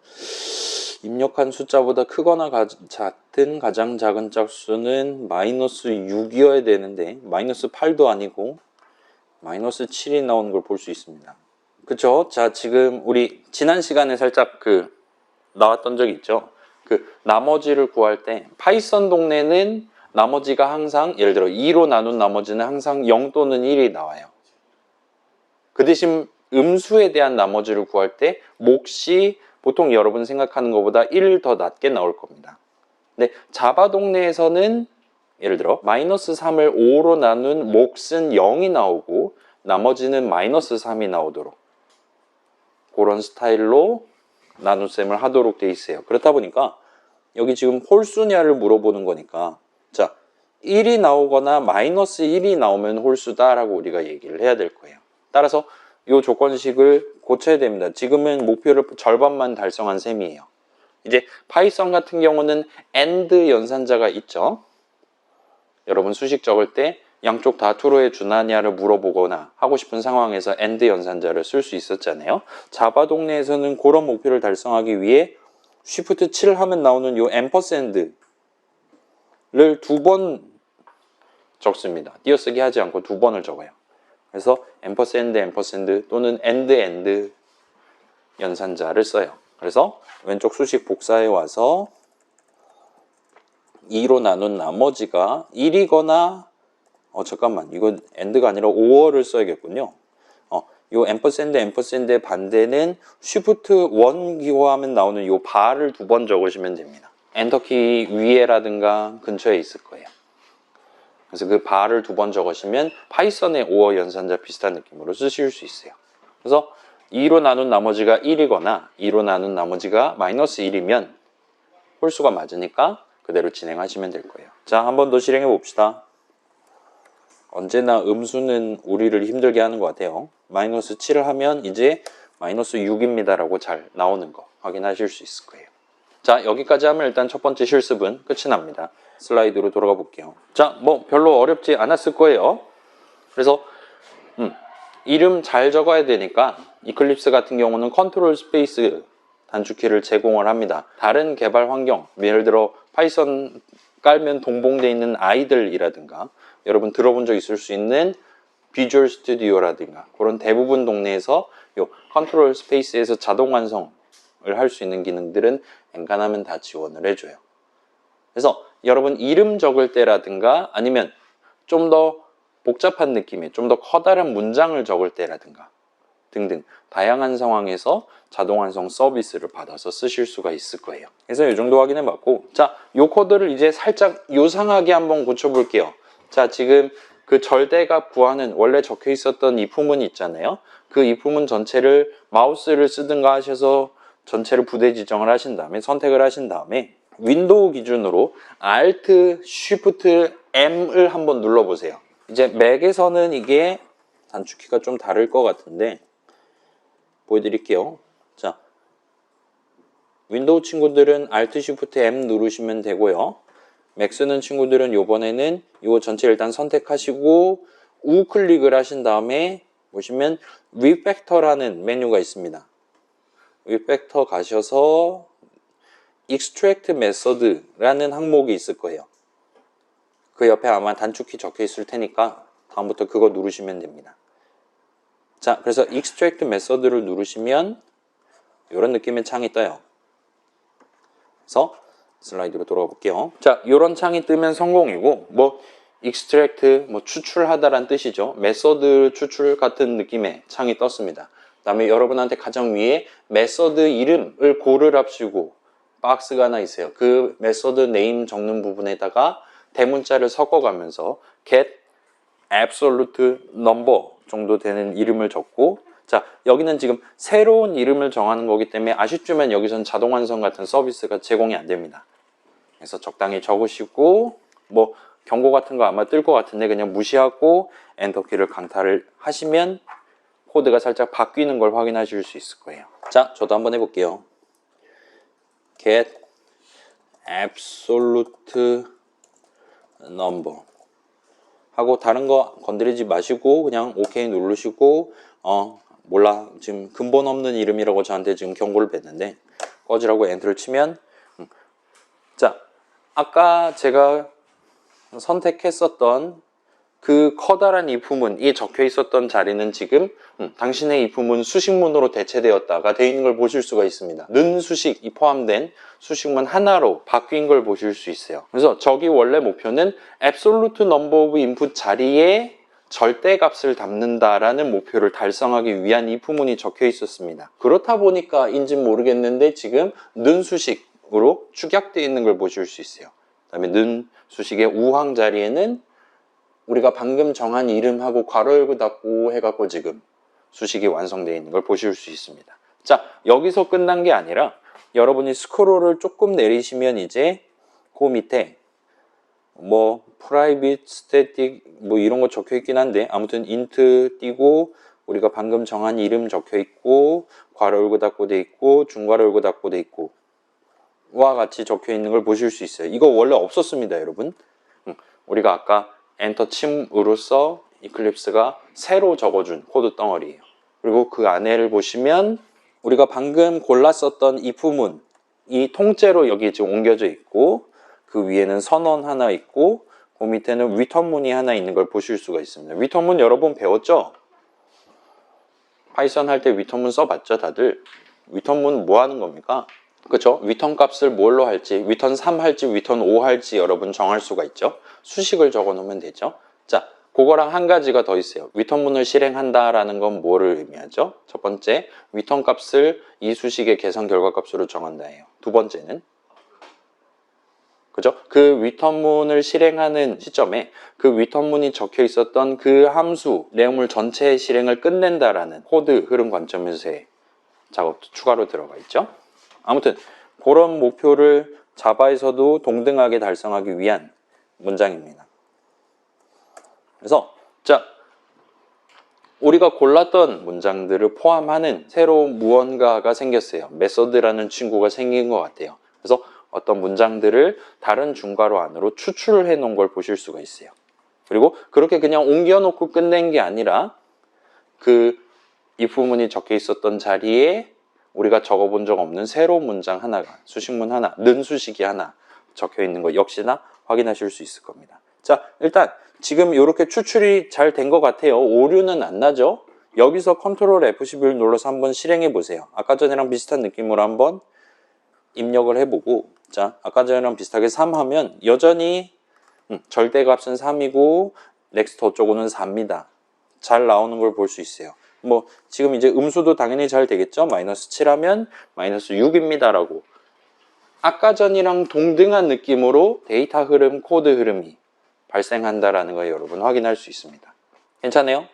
입력한 숫자보다 크거나 같은 가장 작은 짝수는 마이너스 6이어야 되는데 마이너스 8도 아니고 마이너스 7이 나오는 걸 볼 수 있습니다. 그쵸? 자, 지금 우리 지난 시간에 살짝 나왔던 적이 있죠. 나머지를 구할 때 파이썬 동네는 나머지가 항상 예를 들어 2로 나눈 나머지는 항상 0 또는 1이 나와요. 그 대신 음수에 대한 나머지를 구할 때 몫이 보통 여러분 생각하는 것보다 1 더 낮게 나올 겁니다. 근데 자바 동네에서는 예를 들어 마이너스 3을 5로 나눈 몫은 0이 나오고 나머지는 마이너스 3이 나오도록 그런 스타일로 나눗셈을 하도록 돼 있어요. 그렇다 보니까 여기 지금 홀수냐를 물어보는 거니까 자, 1이 나오거나 마이너스 1이 나오면 홀수다라고 우리가 얘기를 해야 될 거예요. 따라서 이 조건식을 고쳐야 됩니다. 지금은 목표를 절반만 달성한 셈이에요. 이제 파이썬 같은 경우는 AND 연산자가 있죠. 여러분 수식 적을 때 양쪽 다 true에 준하냐를 물어보거나 하고 싶은 상황에서 and 연산자를 쓸 수 있었잖아요. 자바 동네에서는 그런 목표를 달성하기 위해 Shift 7 하면 나오는 요 ampersand를 2번 적습니다. 띄어쓰기 하지 않고 2번을 적어요. 그래서 ampersand 또는 and 연산자를 써요. 그래서 왼쪽 수식 복사해 와서 2로 나눈 나머지가 1이거나 잠깐만, 이건 and가 아니라 or를 써야겠군요. 요 ampersand의 반대는 shift 1 기호하면 나오는 요 bar를 2번 적으시면 됩니다. 엔터키 위에라든가 근처에 있을 거예요. 그래서 그 bar를 2번 적으시면 파이썬의 or 연산자 비슷한 느낌으로 쓰실 수 있어요. 그래서 2로 나눈 나머지가 1이거나 2로 나눈 나머지가 마이너스 1이면 홀수가 맞으니까 그대로 진행하시면 될 거예요. 자, 한 번 더 실행해 봅시다. 언제나 음수는 우리를 힘들게 하는 것 같아요. 마이너스 7을 하면 이제 마이너스 6입니다 라고 잘 나오는 거 확인하실 수 있을 거예요. 자, 여기까지 하면 일단 첫 번째 실습은 끝이 납니다. 슬라이드로 돌아가 볼게요. 자, 뭐 별로 어렵지 않았을 거예요. 그래서 이름 잘 적어야 되니까 이클립스 같은 경우는 컨트롤 스페이스 단축키를 제공을 합니다. 다른 개발 환경, 예를 들어 파이썬 깔면 동봉되어 있는 아이들이라든가 여러분 들어본 적 있을 수 있는 비주얼 스튜디오라든가 그런 대부분 동네에서 요 컨트롤 스페이스에서 자동 완성을 할 수 있는 기능들은 엔간하면 다 지원을 해줘요. 그래서 여러분 이름 적을 때라든가 아니면 좀 더 복잡한 느낌의 좀 더 커다란 문장을 적을 때라든가 등등 다양한 상황에서 자동 완성 서비스를 받아서 쓰실 수가 있을 거예요. 그래서 이 정도 확인해 봤고, 자, 요 코드를 이제 살짝 요상하게 한번 고쳐 볼게요. 자, 지금 그 절대값 구하는 원래 적혀 있었던 if문이 있잖아요. 그 if문 전체를 마우스를 쓰든가 하셔서 전체를 부대 지정을 하신 다음에 선택을 하신 다음에 윈도우 기준으로 Alt Shift M을 한번 눌러 보세요. 이제 맥에서는 이게 단축키가 좀 다를 것 같은데 보여드릴게요. 자, 윈도우 친구들은 Alt Shift M 누르시면 되고요. 맥 쓰는 친구들은 요번에는 요 전체 일단 선택하시고 우클릭을 하신 다음에 보시면 Refactor라는 메뉴가 있습니다. Refactor 가셔서 Extract Method라는 항목이 있을 거예요. 그 옆에 아마 단축키 적혀 있을 테니까 다음부터 그거 누르시면 됩니다. 자, 그래서 Extract Method를 누르시면 이런 느낌의 창이 떠요. 그래서 슬라이드로 돌아가 볼게요. 자, 이런 창이 뜨면 성공이고, 뭐 extract, 뭐 추출하다란 뜻이죠. 메서드 추출 같은 느낌의 창이 떴습니다. 그 다음에 여러분한테 가장 위에 메서드 이름을 고르랍시고 박스가 하나 있어요. 그 메서드 네임 적는 부분에다가 대문자를 섞어가면서 get absolute number 정도 되는 이름을 적고, 자, 여기는 지금 새로운 이름을 정하는 거기 때문에 아쉽지만 여기선 자동 완성 같은 서비스가 제공이 안 됩니다. 그래서 적당히 적으시고 뭐 경고 같은 거 아마 뜰 것 같은데 그냥 무시하고 엔터키를 강타를 하시면 코드가 살짝 바뀌는 걸 확인하실 수 있을 거예요. 자, 저도 한번 해볼게요. get absolute number 하고 다른 거 건드리지 마시고 그냥 OK 누르시고 몰라 지금 근본 없는 이름이라고 저한테 지금 경고를 뺐는데 꺼지라고 엔터를 치면 자, 아까 제가 선택했었던 그 커다란 if문이 적혀 있었던 자리는 지금 당신의 if문 수식문으로 대체되었다가 되어 있는 걸 보실 수가 있습니다. 는 수식이 포함된 수식문 하나로 바뀐 걸 보실 수 있어요. 그래서 저기 원래 목표는 absolute number of input 자리에 절대값을 담는다라는 목표를 달성하기 위한 if문이 적혀 있었습니다. 그렇다 보니까인지는 모르겠는데 지금 는 수식으로 축약되어 있는 걸 보실 수 있어요. 그 다음에 는 수식의 우항 자리에는 우리가 방금 정한 이름하고 괄호 열고 닫고 해갖고 지금 수식이 완성되어 있는 걸 보실 수 있습니다. 자, 여기서 끝난 게 아니라 여러분이 스크롤을 조금 내리시면 이제 그 밑에 뭐 private, static 뭐 이런 거 적혀 있긴 한데 아무튼 int 띄고 우리가 방금 정한 이름 적혀 있고 괄호 열고 닫고 돼 있고 중괄호 열고 닫고 돼 있고 와 같이 적혀 있는 걸 보실 수 있어요. 이거 원래 없었습니다, 여러분. 우리가 아까 엔터 침으로써 이클립스가 새로 적어준 코드 덩어리예요. 그리고 그 안에를 보시면 우리가 방금 골랐었던 if문 이 통째로 여기 지금 옮겨져 있고 그 위에는 선언 하나 있고 그 밑에는 return문이 하나 있는 걸 보실 수가 있습니다. return문 여러분 배웠죠? 파이썬 할 때 return문 써봤죠 다들? return문 뭐 하는 겁니까? 그렇죠? return 값을 뭘로 할지 return 3 할지 return 5 할지 여러분 정할 수가 있죠. 수식을 적어 놓으면 되죠. 자, 그거랑 한 가지가 더 있어요. return문을 실행한다라는 건 뭐를 의미하죠? 첫 번째, return 값을 이 수식의 계산 결과 값으로 정한다예요. 두 번째는 그죠? 그 return문을 실행하는 시점에 그 return문이 적혀 있었던 그 함수 내용물 전체의 실행을 끝낸다라는 코드 흐름 관점에서의 작업도 추가로 들어가 있죠. 아무튼 그런 목표를 자바에서도 동등하게 달성하기 위한 문장입니다. 그래서 자, 우리가 골랐던 문장들을 포함하는 새로운 무언가가 생겼어요. 메서드라는 친구가 생긴 것 같아요. 그래서 어떤 문장들을 다른 중괄호 안으로 추출을 해 놓은 걸 보실 수가 있어요. 그리고 그렇게 그냥 옮겨놓고 끝낸 게 아니라 그 if문이 적혀 있었던 자리에 우리가 적어본 적 없는 새로운 문장 하나가, 수식문 하나, 는 수식이 하나 적혀 있는 거 역시나 확인하실 수 있을 겁니다. 자, 일단 지금 이렇게 추출이 잘 된 것 같아요. 오류는 안 나죠? 여기서 컨트롤 F11 눌러서 한번 실행해 보세요. 아까 전이랑 비슷한 느낌으로 한번 입력을 해보고, 자, 아까 전이랑 비슷하게 3 하면 여전히 절대값은 3이고 넥스트 어쩌고는 4입니다. 잘 나오는 걸 볼 수 있어요. 뭐 지금 이제 음수도 당연히 잘 되겠죠. 마이너스 7하면 마이너스 6입니다 라고 아까 전이랑 동등한 느낌으로 데이터 흐름, 코드 흐름이 발생한다라는 걸 여러분 확인할 수 있습니다. 괜찮아요?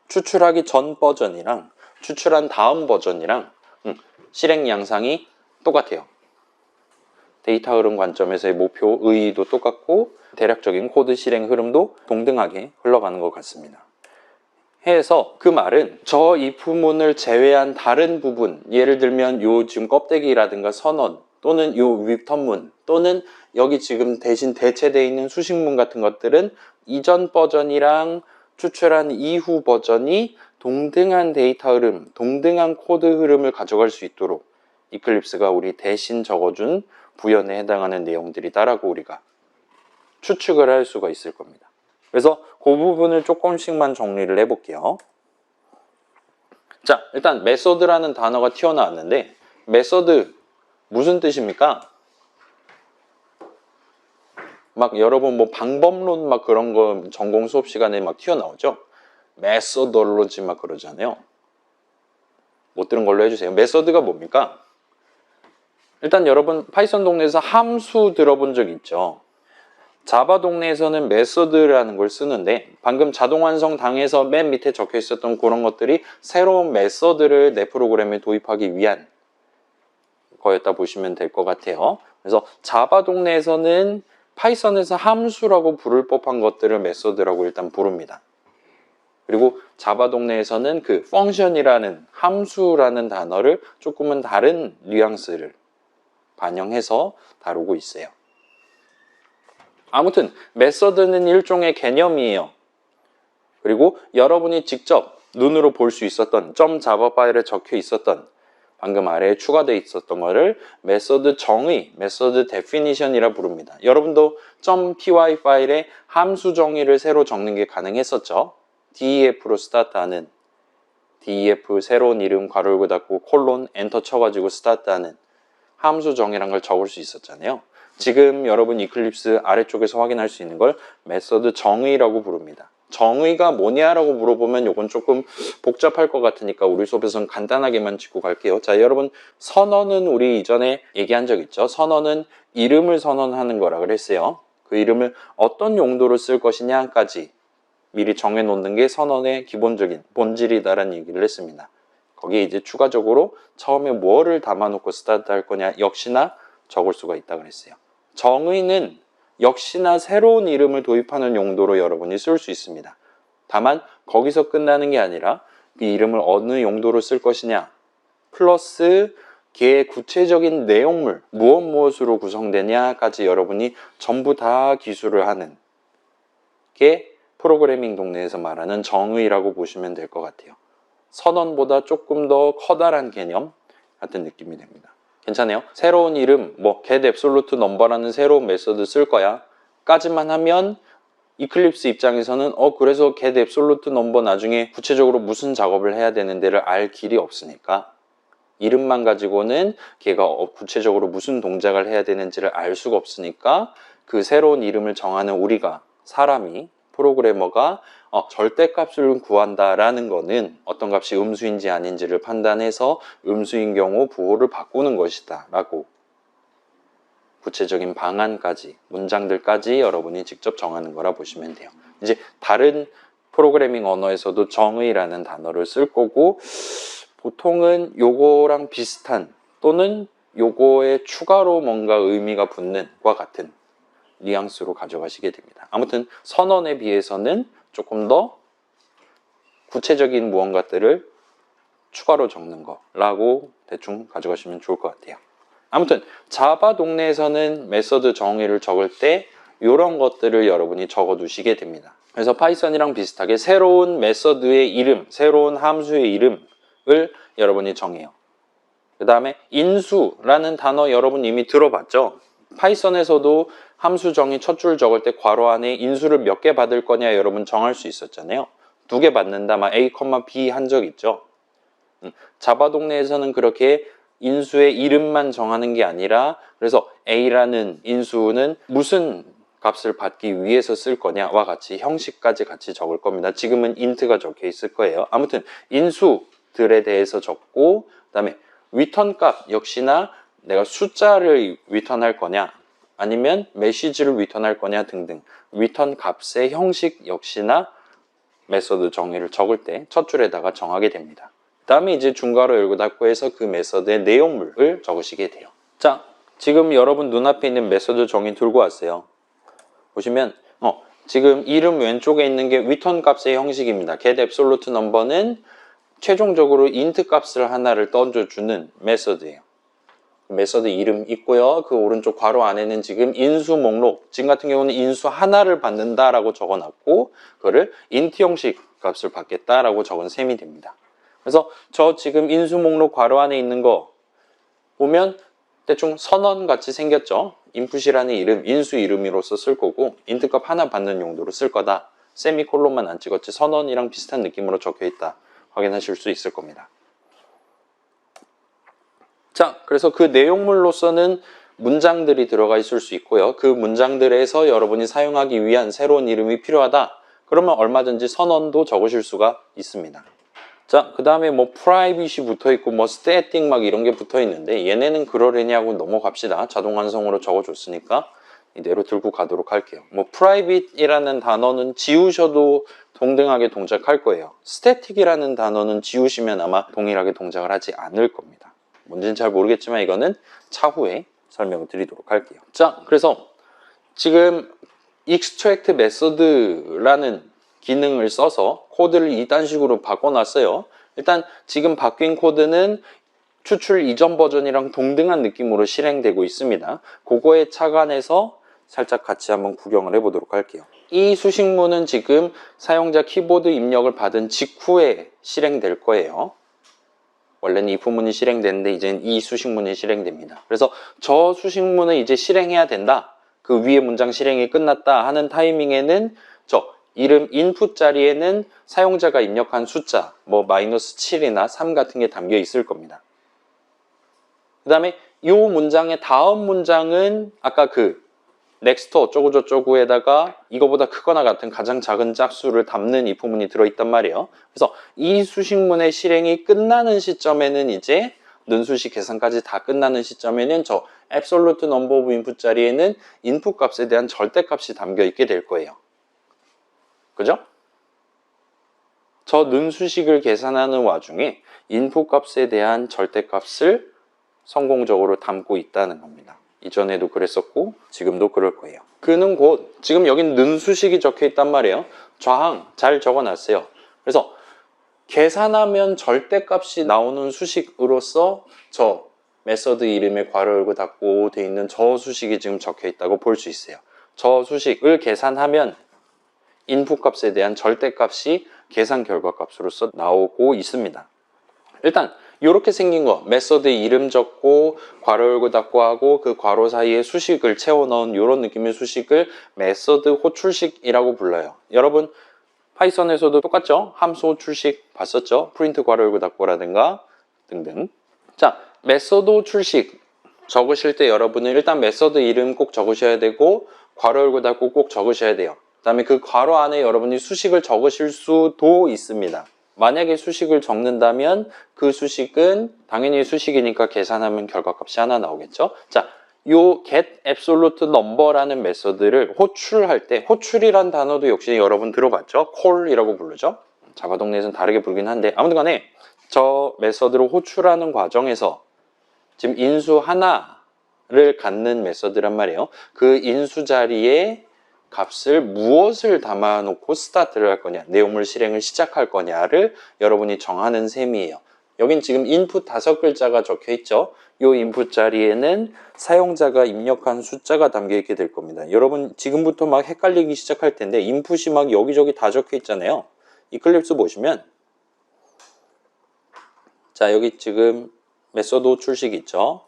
추출하기 전 버전이랑 추출한 다음 버전이랑 실행 양상이 똑같아요. 데이터 흐름 관점에서의 목표, 의의도 똑같고 대략적인 코드 실행 흐름도 동등하게 흘러가는 것 같습니다. 해서 그 말은 저 if문을 제외한 다른 부분, 예를 들면 요 지금 껍데기라든가 선언 또는 요 return문 또는 여기 지금 대신 대체되어 있는 수식문 같은 것들은 이전 버전이랑 추출한 이후 버전이 동등한 데이터 흐름, 동등한 코드 흐름을 가져갈 수 있도록 이클립스가 우리 대신 적어준 부연에 해당하는 내용들이다라고 우리가 추측을 할 수가 있을 겁니다. 그래서 그 부분을 조금씩만 정리를 해볼게요. 자, 일단 메소드라는 단어가 튀어나왔는데 메소드 무슨 뜻입니까? 막 여러분 뭐 방법론 막 그런 거 전공 수업 시간에 막 튀어나오죠? 메소돌로지 막 그러잖아요. 못 들은 걸로 해주세요. 메소드가 뭡니까? 일단 여러분 파이썬 동네에서 함수 들어본 적 있죠? 자바 동네에서는 메소드라는 걸 쓰는데 방금 자동 완성 당에서 맨 밑에 적혀 있었던 그런 것들이 새로운 메소드를 내 프로그램에 도입하기 위한 거였다 보시면 될 것 같아요. 그래서 자바 동네에서는 파이썬에서 함수라고 부를 법한 것들을 메소드라고 일단 부릅니다. 그리고 자바 동네에서는 그 펑션이라는 함수라는 단어를 조금은 다른 뉘앙스를 반영해서 다루고 있어요. 아무튼 메서드는 일종의 개념이에요. 그리고 여러분이 직접 눈으로 볼 수 있었던 .java 파일에 적혀 있었던 방금 아래에 추가되어 있었던 것을 메서드 정의, 메서드 데피니션이라 부릅니다. 여러분도 .py 파일에 함수 정의를 새로 적는 게 가능했었죠. DEF로 스타트하는 DEF 새로운 이름 괄호 열고 닫고 콜론 엔터 쳐가지고 스타트하는 함수 정의란 걸 적을 수 있었잖아요. 지금 여러분 이클립스 아래쪽에서 확인할 수 있는 걸 메서드 정의라고 부릅니다. 정의가 뭐냐라고 물어보면 이건 조금 복잡할 것 같으니까 우리 수업에서는 간단하게만 짚고 갈게요. 자, 여러분 선언은 우리 이전에 얘기한 적 있죠. 선언은 이름을 선언하는 거라 그랬어요. 그 이름을 어떤 용도로 쓸 것이냐까지 미리 정해놓는 게 선언의 기본적인 본질이다라는 얘기를 했습니다. 거기에 이제 추가적으로 처음에 뭐를 담아놓고 스타트할 거냐 역시나 적을 수가 있다 그랬어요. 정의는 역시나 새로운 이름을 도입하는 용도로 여러분이 쓸 수 있습니다. 다만 거기서 끝나는 게 아니라 이 이름을 어느 용도로 쓸 것이냐 플러스 걔의 구체적인 내용물 무엇으로 구성되냐까지 여러분이 전부 다 기술을 하는 게 프로그래밍 동네에서 말하는 정의라고 보시면 될 것 같아요. 선언보다 조금 더 커다란 개념 같은 느낌이 됩니다. 괜찮아요? 새로운 이름, get absolute number라는 새로운 메소드 쓸 거야 까지만 하면 이클립스 입장에서는 그래서 get absolute number 나중에 구체적으로 무슨 작업을 해야 되는지를 알 길이 없으니까 이름만 가지고는 걔가 구체적으로 무슨 동작을 해야 되는지를 알 수가 없으니까 그 새로운 이름을 정하는 우리가 사람이 프로그래머가 절대값을 구한다라는 거는 어떤 값이 음수인지 아닌지를 판단해서 음수인 경우 부호를 바꾸는 것이다 라고 구체적인 방안까지 문장들까지 여러분이 직접 정하는 거라 보시면 돼요. 이제 다른 프로그래밍 언어에서도 정의라는 단어를 쓸 거고 보통은 요거랑 비슷한 또는 요거에 추가로 뭔가 의미가 붙는 과 같은 뉘앙스로 가져가시게 됩니다. 아무튼 선언에 비해서는 조금 더 구체적인 무언가들을 추가로 적는 거라고 대충 가져가시면 좋을 것 같아요. 아무튼 자바 동네에서는 메서드 정의를 적을 때 이런 것들을 여러분이 적어 두시게 됩니다. 그래서 파이썬이랑 비슷하게 새로운 메서드의 이름, 새로운 함수의 이름을 여러분이 정해요. 그 다음에 인수라는 단어 여러분 이미 들어봤죠? 파이썬에서도 함수 정의 첫 줄 적을 때 괄호 안에 인수를 몇 개 받을 거냐 여러분 정할 수 있었잖아요. 2개 받는다, 막 A, B 한 적 있죠? 자바 동네에서는 그렇게 인수의 이름만 정하는 게 아니라 그래서 A라는 인수는 무슨 값을 받기 위해서 쓸 거냐와 같이 형식까지 같이 적을 겁니다. 지금은 int가 적혀 있을 거예요. 아무튼 인수들에 대해서 적고 그 다음에 return 값 역시나 내가 숫자를 return 할 거냐 아니면 메시지를 return 할 거냐 등등 return 값의 형식 역시나 메서드 정의를 적을 때 첫 줄에다가 정하게 됩니다. 그 다음에 이제 중괄호 열고 닫고 해서 그 메서드의 내용물을 적으시게 돼요. 자, 지금 여러분 눈앞에 있는 메서드 정의 들고 왔어요. 보시면 지금 이름 왼쪽에 있는 게 return 값의 형식입니다. get absolute number는 최종적으로 int 값을 하나를 던져주는 메서드예요. 메서드 이름 있고요. 그 오른쪽 괄호 안에는 지금 인수 목록, 지금 같은 경우는 인수 하나를 받는다라고 적어놨고 그거를 int 형식 값을 받겠다라고 적은 셈이 됩니다. 그래서 저 지금 인수 목록 괄호 안에 있는 거 보면 대충 선언 같이 생겼죠. input이라는 이름, 인수 이름으로서 쓸 거고 int 값 하나 받는 용도로 쓸 거다. 세미콜론만 안 찍었지 선언이랑 비슷한 느낌으로 적혀 있다. 확인하실 수 있을 겁니다. 자, 그래서 그 내용물로서는 문장들이 들어가 있을 수 있고요. 그 문장들에서 여러분이 사용하기 위한 새로운 이름이 필요하다. 그러면 얼마든지 선언도 적으실 수가 있습니다. 자, 그 다음에 private이 붙어 있고 static 막 이런 게 붙어 있는데 얘네는 그러려냐고 넘어갑시다. 자동 완성으로 적어줬으니까 이대로 들고 가도록 할게요. private이라는 단어는 지우셔도 동등하게 동작할 거예요. static이라는 단어는 지우시면 아마 동일하게 동작을 하지 않을 겁니다. 뭔지는 잘 모르겠지만 이거는 차후에 설명을 드리도록 할게요. 자, 그래서 지금 extract method라는 기능을 써서 코드를 이딴 식으로 바꿔놨어요. 일단 지금 바뀐 코드는 추출 이전 버전이랑 동등한 느낌으로 실행되고 있습니다. 그거에 착안해서 살짝 같이 한번 구경을 해보도록 할게요. 이 수식문은 지금 사용자 키보드 입력을 받은 직후에 실행될 거예요. 원래는 if문이 실행되는데 이제는 이 수식문이 실행됩니다. 그래서 저 수식문을 이제 실행해야 된다. 그 위에 문장 실행이 끝났다 하는 타이밍에는 저 이름 input 자리에는 사용자가 입력한 숫자 -7이나 3 같은 게 담겨 있을 겁니다. 그 다음에 이 문장의 다음 문장은 아까 그 next 어쩌고저쩌고에다가 이거보다 크거나 같은 가장 작은 짝수를 담는 if문이 들어있단 말이에요. 그래서 이 수식문의 실행이 끝나는 시점에는 이제 는수식 계산까지 다 끝나는 시점에는 저 absolute number of input 자리에는 input 값에 대한 절대값이 담겨 있게 될 거예요. 그죠? 저 는수식을 계산하는 와중에 input 값에 대한 절대값을 성공적으로 담고 있다는 겁니다. 이전에도 그랬었고 지금도 그럴 거예요. 그는 곧 지금 여긴 는수식이 적혀 있단 말이에요. 좌항 잘 적어놨어요. 그래서 계산하면 절대값이 나오는 수식으로서 저 메서드 이름에 괄호 열고 닫고 돼 있는 저 수식이 지금 적혀 있다고 볼 수 있어요. 저 수식을 계산하면 인풋 값에 대한 절대값이 계산 결과값으로서 나오고 있습니다. 일단 이렇게 생긴 거, 메서드 이름 적고 괄호 열고 닫고 하고 그 괄호 사이에 수식을 채워 넣은 이런 느낌의 수식을 메서드 호출식이라고 불러요. 여러분 파이썬에서도 똑같죠? 함수 호출식 봤었죠? 프린트 괄호 열고 닫고라든가 등등. 자, 메서드 호출식 적으실 때 여러분은 일단 메서드 이름 꼭 적으셔야 되고 괄호 열고 닫고 꼭 적으셔야 돼요. 그 다음에 그 괄호 안에 여러분이 수식을 적으실 수도 있습니다. 만약에 수식을 적는다면 그 수식은 당연히 수식이니까 계산하면 결과값이 하나 나오겠죠. 자, 요 get absolute number라는 메서드를 호출할 때, 호출이란 단어도 역시 여러분 들어봤죠? call이라고 부르죠. 자바 동네에서는 다르게 부르긴 한데 아무튼 간에 저 메서드를 호출하는 과정에서 지금 인수 하나를 갖는 메서드란 말이에요. 그 인수 자리에 값을 무엇을 담아놓고 스타트를 할 거냐, 내용물 실행을 시작할 거냐를 여러분이 정하는 셈이에요. 여긴 지금 인풋 5글자가 적혀 있죠. 이 인풋 자리에는 사용자가 입력한 숫자가 담겨 있게 될 겁니다. 여러분 지금부터 막 헷갈리기 시작할 텐데 인풋이 막 여기저기 다 적혀 있잖아요. 이클립스 보시면 자, 여기 지금 메서드 호출식 있죠.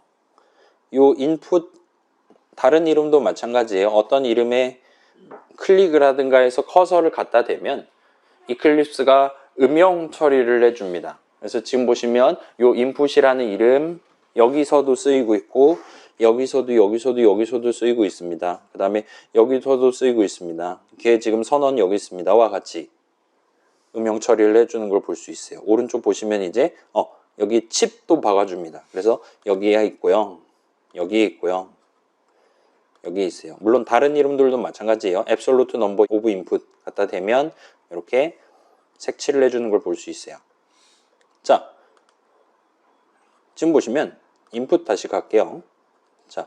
이 인풋 다른 이름도 마찬가지예요. 어떤 이름에 클릭을 하든가 해서 커서를 갖다 대면 이클립스가 음영 처리를 해줍니다. 그래서 지금 보시면 이 인풋이라는 이름 여기서도 쓰이고 있고 여기서도 쓰이고 있습니다. 그 다음에 여기서도 쓰이고 있습니다. 걔 지금 선언 여기 있습니다와 같이 음영 처리를 해주는 걸 볼 수 있어요. 오른쪽 보시면 이제 여기 칩도 박아줍니다. 그래서 여기에 있고요. 여기에 있고요. 여기 있어요. 물론 다른 이름들도 마찬가지예요. absolute number of input 갖다 대면 이렇게 색칠을 해주는 걸 볼 수 있어요. 자, 지금 보시면 input 다시 갈게요. 자,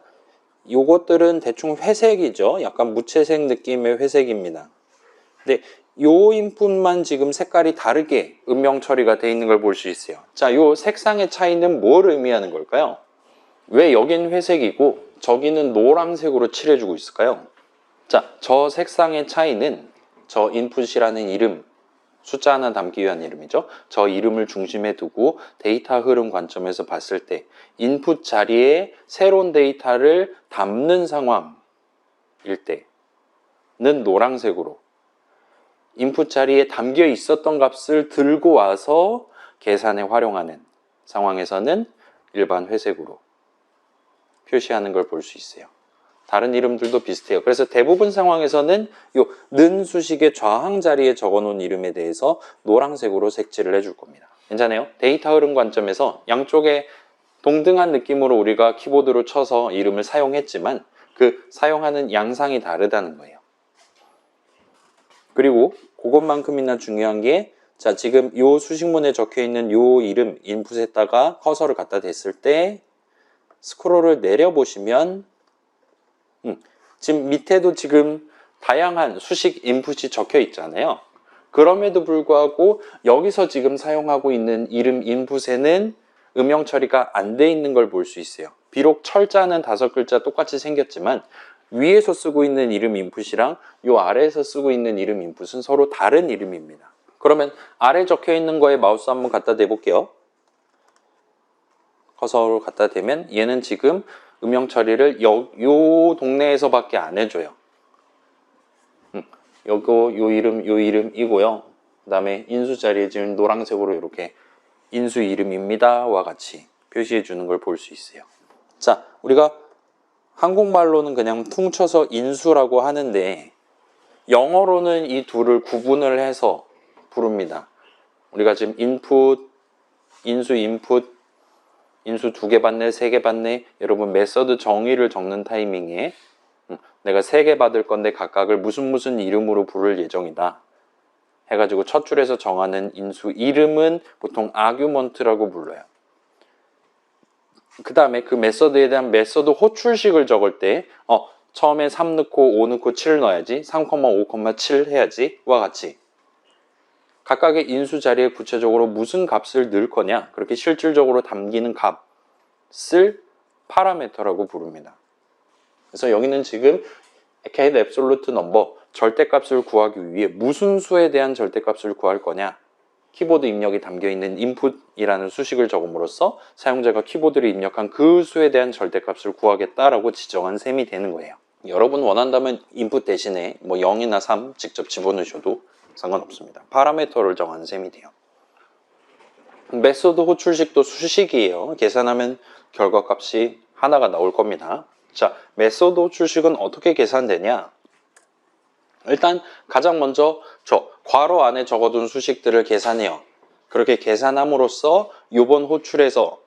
요것들은 대충 회색이죠. 약간 무채색 느낌의 회색입니다. 근데 요 인풋만 지금 색깔이 다르게 음영 처리가 되어 있는 걸 볼 수 있어요. 자, 요 색상의 차이는 뭘 의미하는 걸까요? 왜 여긴 회색이고 저기는 노란색으로 칠해주고 있을까요? 자, 저 색상의 차이는 저 인풋이라는 이름, 숫자 하나 담기 위한 이름이죠. 저 이름을 중심에 두고 데이터 흐름 관점에서 봤을 때 인풋 자리에 새로운 데이터를 담는 상황일 때는 노란색으로, 인풋 자리에 담겨 있었던 값을 들고 와서 계산에 활용하는 상황에서는 일반 회색으로 표시하는 걸 볼 수 있어요. 다른 이름들도 비슷해요. 그래서 대부분 상황에서는 요 는 수식의 좌항 자리에 적어놓은 이름에 대해서 노란색으로 색칠을 해줄 겁니다. 괜찮아요? 데이터 흐름 관점에서 양쪽에 동등한 느낌으로 우리가 키보드로 쳐서 이름을 사용했지만 그 사용하는 양상이 다르다는 거예요. 그리고 그것만큼이나 중요한 게 자, 지금 요 수식문에 적혀 있는 요 이름 인풋에다가 커서를 갖다 댔을 때 스크롤을 내려보시면 지금 밑에도 지금 다양한 수식 인풋이 적혀 있잖아요. 그럼에도 불구하고 여기서 지금 사용하고 있는 이름 인풋에는 음영 처리가 안 돼 있는 걸 볼 수 있어요. 비록 철자는 5글자 똑같이 생겼지만 위에서 쓰고 있는 이름 인풋이랑 요 아래에서 쓰고 있는 이름 인풋은 서로 다른 이름입니다. 그러면 아래 적혀 있는 거에 마우스 한번 갖다 대볼게요. 커서를 갖다 대면 얘는 지금 음영 처리를 요 동네에서밖에 안 해줘요. 요 이름이고요. 그 다음에 인수 자리에 지금 노란색으로 이렇게 인수 이름입니다와 같이 표시해 주는 걸 볼 수 있어요. 자, 우리가 한국말로는 그냥 퉁쳐서 인수라고 하는데 영어로는 이 둘을 구분을 해서 부릅니다. 우리가 지금 인풋, 인수 2개 받네, 3개 받네. 여러분 메서드 정의를 적는 타이밍에 내가 3개 받을 건데 각각을 무슨 이름으로 부를 예정이다 해가지고 첫 줄에서 정하는 인수 이름은 보통 아규먼트라고 불러요. 그 다음에 그 메서드에 대한 메서드 호출식을 적을 때 처음에 3 넣고 5 넣고 7 넣어야지, 3,5,7 해야지 와 같이 각각의 인수 자리에 구체적으로 무슨 값을 넣을 거냐, 그렇게 실질적으로 담기는 값을 파라미터라고 부릅니다. 그래서 여기는 지금 get absolute number, 절대값을 구하기 위해 무슨 수에 대한 절대값을 구할 거냐? 키보드 입력이 담겨있는 input이라는 수식을 적음으로써 사용자가 키보드를 입력한 그 수에 대한 절대값을 구하겠다라고 지정한 셈이 되는 거예요. 여러분 원한다면 input 대신에 뭐 0이나 3 직접 집어넣으셔도 상관없습니다. 파라미터를 정한 셈이 돼요. 메소드 호출식도 수식이에요. 계산하면 결과값이 하나가 나올 겁니다. 자, 메소드 호출식은 어떻게 계산되냐? 일단 가장 먼저 저 괄호 안에 적어둔 수식들을 계산해요. 그렇게 계산함으로써 이번 호출에서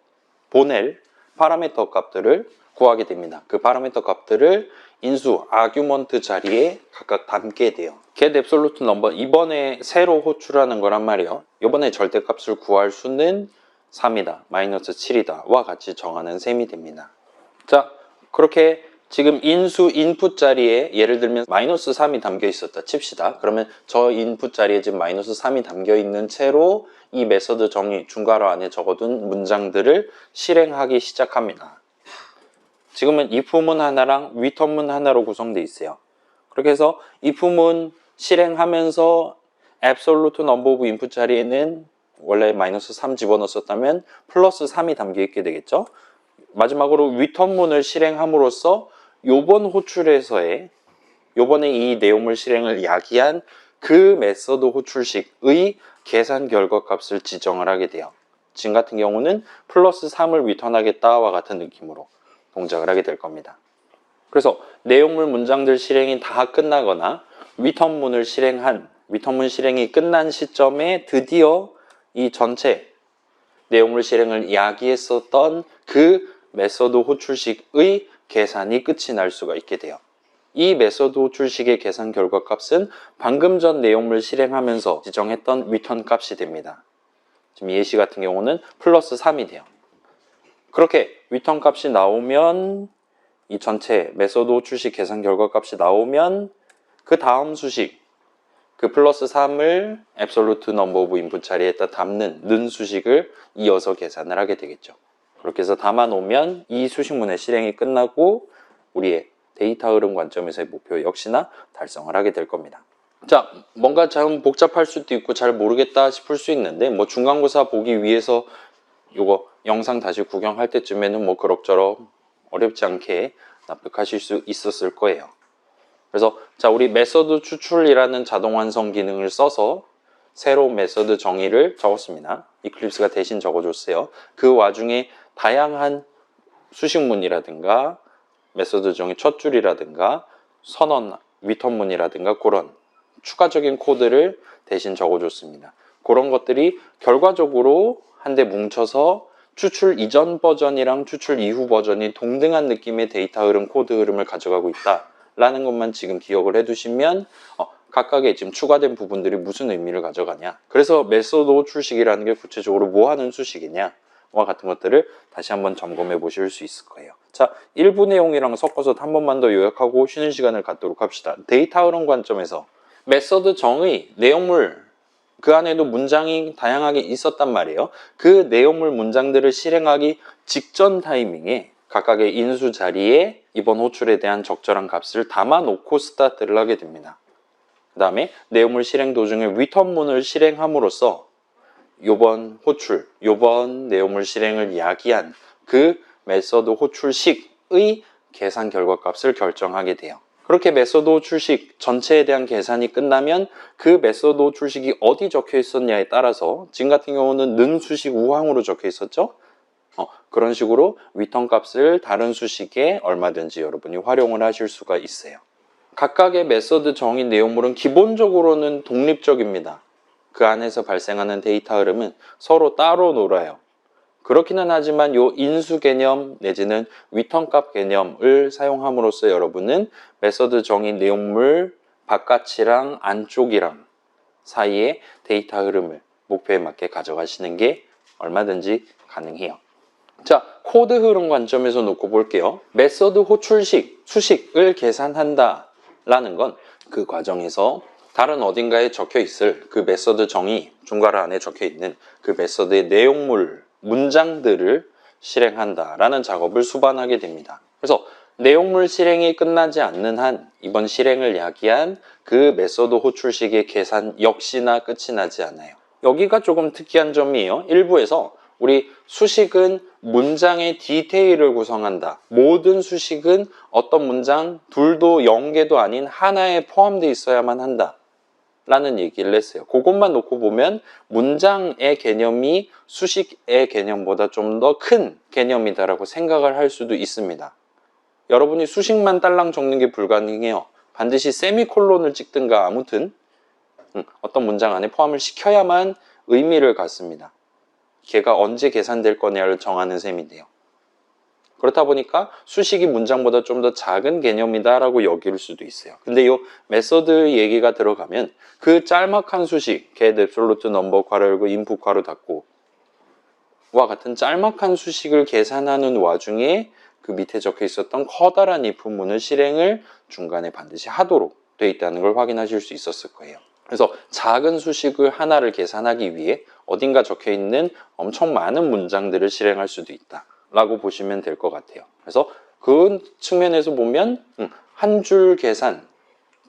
보낼 파라미터 값들을 구하게 됩니다. 그 파라미터 값들을 인수, 아규먼트 자리에 각각 담게 돼요. get absolute number, 이번에 새로 호출하는 거란 말이에요. 이번에 절대값을 구할 수는 3이다, 마이너스 7이다 와 같이 정하는 셈이 됩니다. 자, 그렇게 지금 인수 인풋 자리에 예를 들면 마이너스 3이 담겨 있었다 칩시다. 그러면 저 인풋 자리에 지금 마이너스 3이 담겨 있는 채로 이 메서드 정의 중괄호 안에 적어둔 문장들을 실행하기 시작합니다. 지금은 if문 하나랑 return문 하나로 구성되어 있어요. 그렇게 해서 if문 실행하면서 absolute number of input 자리에는 원래 마이너스 3 집어넣었다면 플러스 3이 담겨 있게 되겠죠. 마지막으로 return문을 실행함으로써 요번 호출에서의 요번에 이 내용물 실행을 야기한 그 메서드 호출식의 계산 결과값을 지정을 하게 돼요. 지금 같은 경우는 플러스 3을 리턴하겠다와 같은 느낌으로 동작을 하게 될 겁니다. 그래서 내용물 문장들 실행이 다 끝나거나 리턴문 실행이 끝난 시점에 드디어 이 전체 내용물 실행을 야기했었던 그 메서드 호출식의 계산이 끝이 날 수가 있게 돼요. 이 메서드 호출식의 계산 결과값은 방금 전 내용물 실행하면서 지정했던 리턴 값이 됩니다. 지금 예시 같은 경우는 플러스 3이 돼요. 그렇게 리턴 값이 나오면 이 전체 메서드 호출식 계산 결과값이 나오면 그 다음 수식, 그 플러스 3을 absolute number of input 자리에다 담는 는 수식을 이어서 계산을 하게 되겠죠. 그렇게 해서 담아 놓으면 이 수식문의 실행이 끝나고 우리의 데이터 흐름 관점에서의 목표 역시나 달성을 하게 될 겁니다. 자, 뭔가 좀 복잡할 수도 있고 잘 모르겠다 싶을 수 있는데 뭐 중간고사 보기 위해서 요거 영상 다시 구경할 때쯤에는 뭐 그럭저럭 어렵지 않게 납득하실 수 있었을 거예요. 그래서 자, 우리 메서드 추출이라는 자동 완성 기능을 써서 새로운 메서드 정의를 적었습니다. 이클립스가 대신 적어줬어요. 그 와중에 다양한 수식문이라든가 메서드 정의 첫 줄이라든가 선언, 리턴문이라든가 그런 추가적인 코드를 대신 적어줬습니다. 그런 것들이 결과적으로 한데 뭉쳐서 추출 이전 버전이랑 추출 이후 버전이 동등한 느낌의 데이터 흐름, 코드 흐름을 가져가고 있다라는 것만 지금 기억을 해두시면 각각의 지금 추가된 부분들이 무슨 의미를 가져가냐, 그래서 메소드 호출식이라는 게 구체적으로 뭐 하는 수식이냐 와 같은 것들을 다시 한번 점검해 보실 수 있을 거예요. 자, 일부 내용이랑 섞어서 한 번만 더 요약하고 쉬는 시간을 갖도록 합시다. 데이터 흐름 관점에서 메서드 정의, 내용물, 그 안에도 문장이 다양하게 있었단 말이에요. 그 내용물 문장들을 실행하기 직전 타이밍에 각각의 인수 자리에 이번 호출에 대한 적절한 값을 담아 놓고 스타트를 하게 됩니다. 그 다음에 내용물 실행 도중에 리턴문을 실행함으로써 요번 호출, 요번 내용물 실행을 야기한 그 메서드 호출식의 계산 결과값을 결정하게 돼요. 그렇게 메서드 호출식 전체에 대한 계산이 끝나면 그 메서드 호출식이 어디 적혀 있었냐에 따라서 지금 같은 경우는 는 수식 우항으로 적혀 있었죠. 그런 식으로 리턴 값을 다른 수식에 얼마든지 여러분이 활용을 하실 수가 있어요. 각각의 메서드 정의 내용물은 기본적으로는 독립적입니다. 그 안에서 발생하는 데이터 흐름은 서로 따로 놀아요. 그렇기는 하지만 요 인수 개념 내지는 리턴 값 개념을 사용함으로써 여러분은 메서드 정의 내용물 바깥이랑 안쪽이랑 사이의 데이터 흐름을 목표에 맞게 가져가시는 게 얼마든지 가능해요. 자, 코드 흐름 관점에서 놓고 볼게요. 메서드 호출식, 수식을 계산한다 라는 건 그 과정에서 다른 어딘가에 적혀 있을 그 메서드 정의, 중괄호 안에 적혀 있는 그 메서드의 내용물, 문장들을 실행한다 라는 작업을 수반하게 됩니다. 그래서 내용물 실행이 끝나지 않는 한 이번 실행을 야기한 그 메소드 호출식의 계산 역시나 끝이 나지 않아요. 여기가 조금 특이한 점이에요. 일부에서 우리 수식은 문장의 디테일을 구성한다. 모든 수식은 어떤 문장 둘도 0개도 아닌 하나에 포함되어 있어야만 한다. 라는 얘기를 했어요. 그것만 놓고 보면 문장의 개념이 수식의 개념보다 좀 더 큰 개념이다라고 생각을 할 수도 있습니다. 여러분이 수식만 딸랑 적는 게 불가능해요. 반드시 세미콜론을 찍든가 아무튼 어떤 문장 안에 포함을 시켜야만 의미를 갖습니다. 걔가 언제 계산될 거냐를 정하는 셈인데요. 그렇다 보니까 수식이 문장보다 좀 더 작은 개념이다라고 여길 수도 있어요. 근데 이 메소드 얘기가 들어가면 그 짤막한 수식, get absolute number 괄호 열고 input 괄호 닫고 와 같은 짤막한 수식을 계산하는 와중에 그 밑에 적혀 있었던 커다란 if문을 실행을 중간에 반드시 하도록 되어 있다는 걸 확인하실 수 있었을 거예요. 그래서 작은 수식을 하나를 계산하기 위해 어딘가 적혀 있는 엄청 많은 문장들을 실행할 수도 있다 라고 보시면 될 것 같아요. 그래서 그 측면에서 보면 한 줄 계산,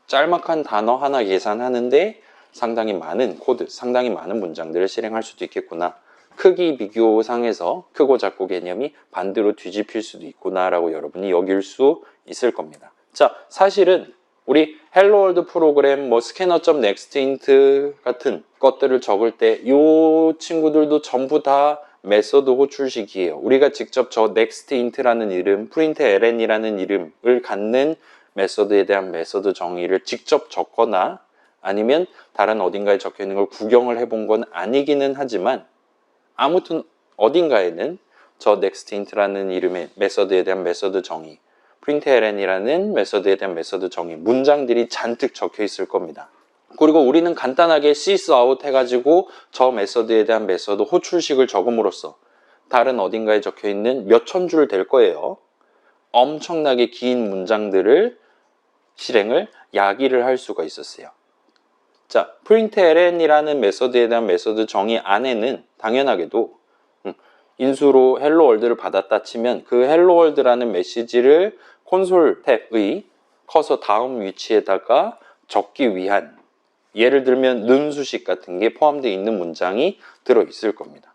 짤막한 단어 하나 계산하는데 상당히 많은 코드, 상당히 많은 문장들을 실행할 수도 있겠구나. 크기 비교상에서 크고 작고 개념이 반대로 뒤집힐 수도 있구나 라고 여러분이 여길 수 있을 겁니다. 자, 사실은 우리 헬로 월드 프로그램, scanner.nextint 같은 것들을 적을 때 이 친구들도 전부 다 메소드 호출식이에요. 우리가 직접 저 nextint라는 이름, println이라는 이름을 갖는 메소드에 대한 메소드 정의를 직접 적거나 아니면 다른 어딘가에 적혀 있는 걸 구경을 해본 건 아니기는 하지만 아무튼 어딘가에는 저 nextint라는 이름의 메소드에 대한 메소드 정의, println이라는 메소드에 대한 메소드 정의, 문장들이 잔뜩 적혀 있을 겁니다. 그리고 우리는 간단하게 sysout 해가지고 저 메소드에 대한 메소드 호출식을 적음으로써 다른 어딘가에 적혀 있는 몇천 줄 될 거예요. 엄청나게 긴 문장들을 실행을 야기를 할 수가 있었어요. 자, println이라는 메소드에 대한 메소드 정의 안에는 당연하게도 인수로 헬로 월드를 받았다 치면 그 헬로 월드라는 메시지를 콘솔 탭의 커서 다음 위치에다가 적기 위한 예를 들면 는수식 같은 게 포함되어 있는 문장이 들어있을 겁니다.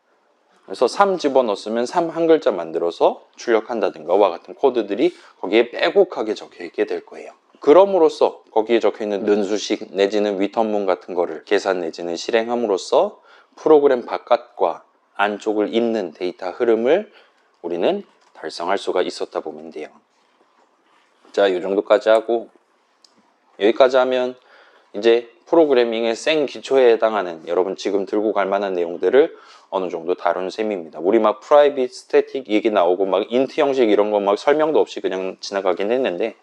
그래서 3 집어넣었으면 3 한 글자 만들어서 출력한다든가 와 같은 코드들이 거기에 빼곡하게 적혀 있게 될 거예요. 그럼으로써 거기에 적혀 있는 는수식 내지는 위턴문 같은 거를 계산 내지는 실행함으로써 프로그램 바깥과 안쪽을 잇는 데이터 흐름을 우리는 달성할 수가 있었다 보면 돼요. 자, 이 정도까지 하고 여기까지 하면 이제 프로그래밍의 생 기초에 해당하는 여러분 지금 들고 갈 만한 내용들을 어느 정도 다룬 셈입니다. 우리 막 프라이빗, 스태틱 얘기 나오고 막 인트 형식 이런 거 막 설명도 없이 그냥 지나가긴 했는데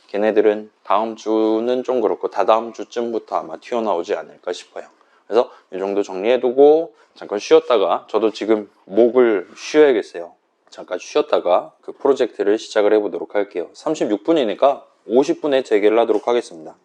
걔네들은 다음 주는 좀 그렇고 다다음 주쯤부터 아마 튀어나오지 않을까 싶어요. 그래서 이 정도 정리해두고 잠깐 쉬었다가 저도 지금 목을 쉬어야겠어요. 잠깐 쉬었다가 그 프로젝트를 시작을 해보도록 할게요. 36분이니까 50분에 재개를 하도록 하겠습니다.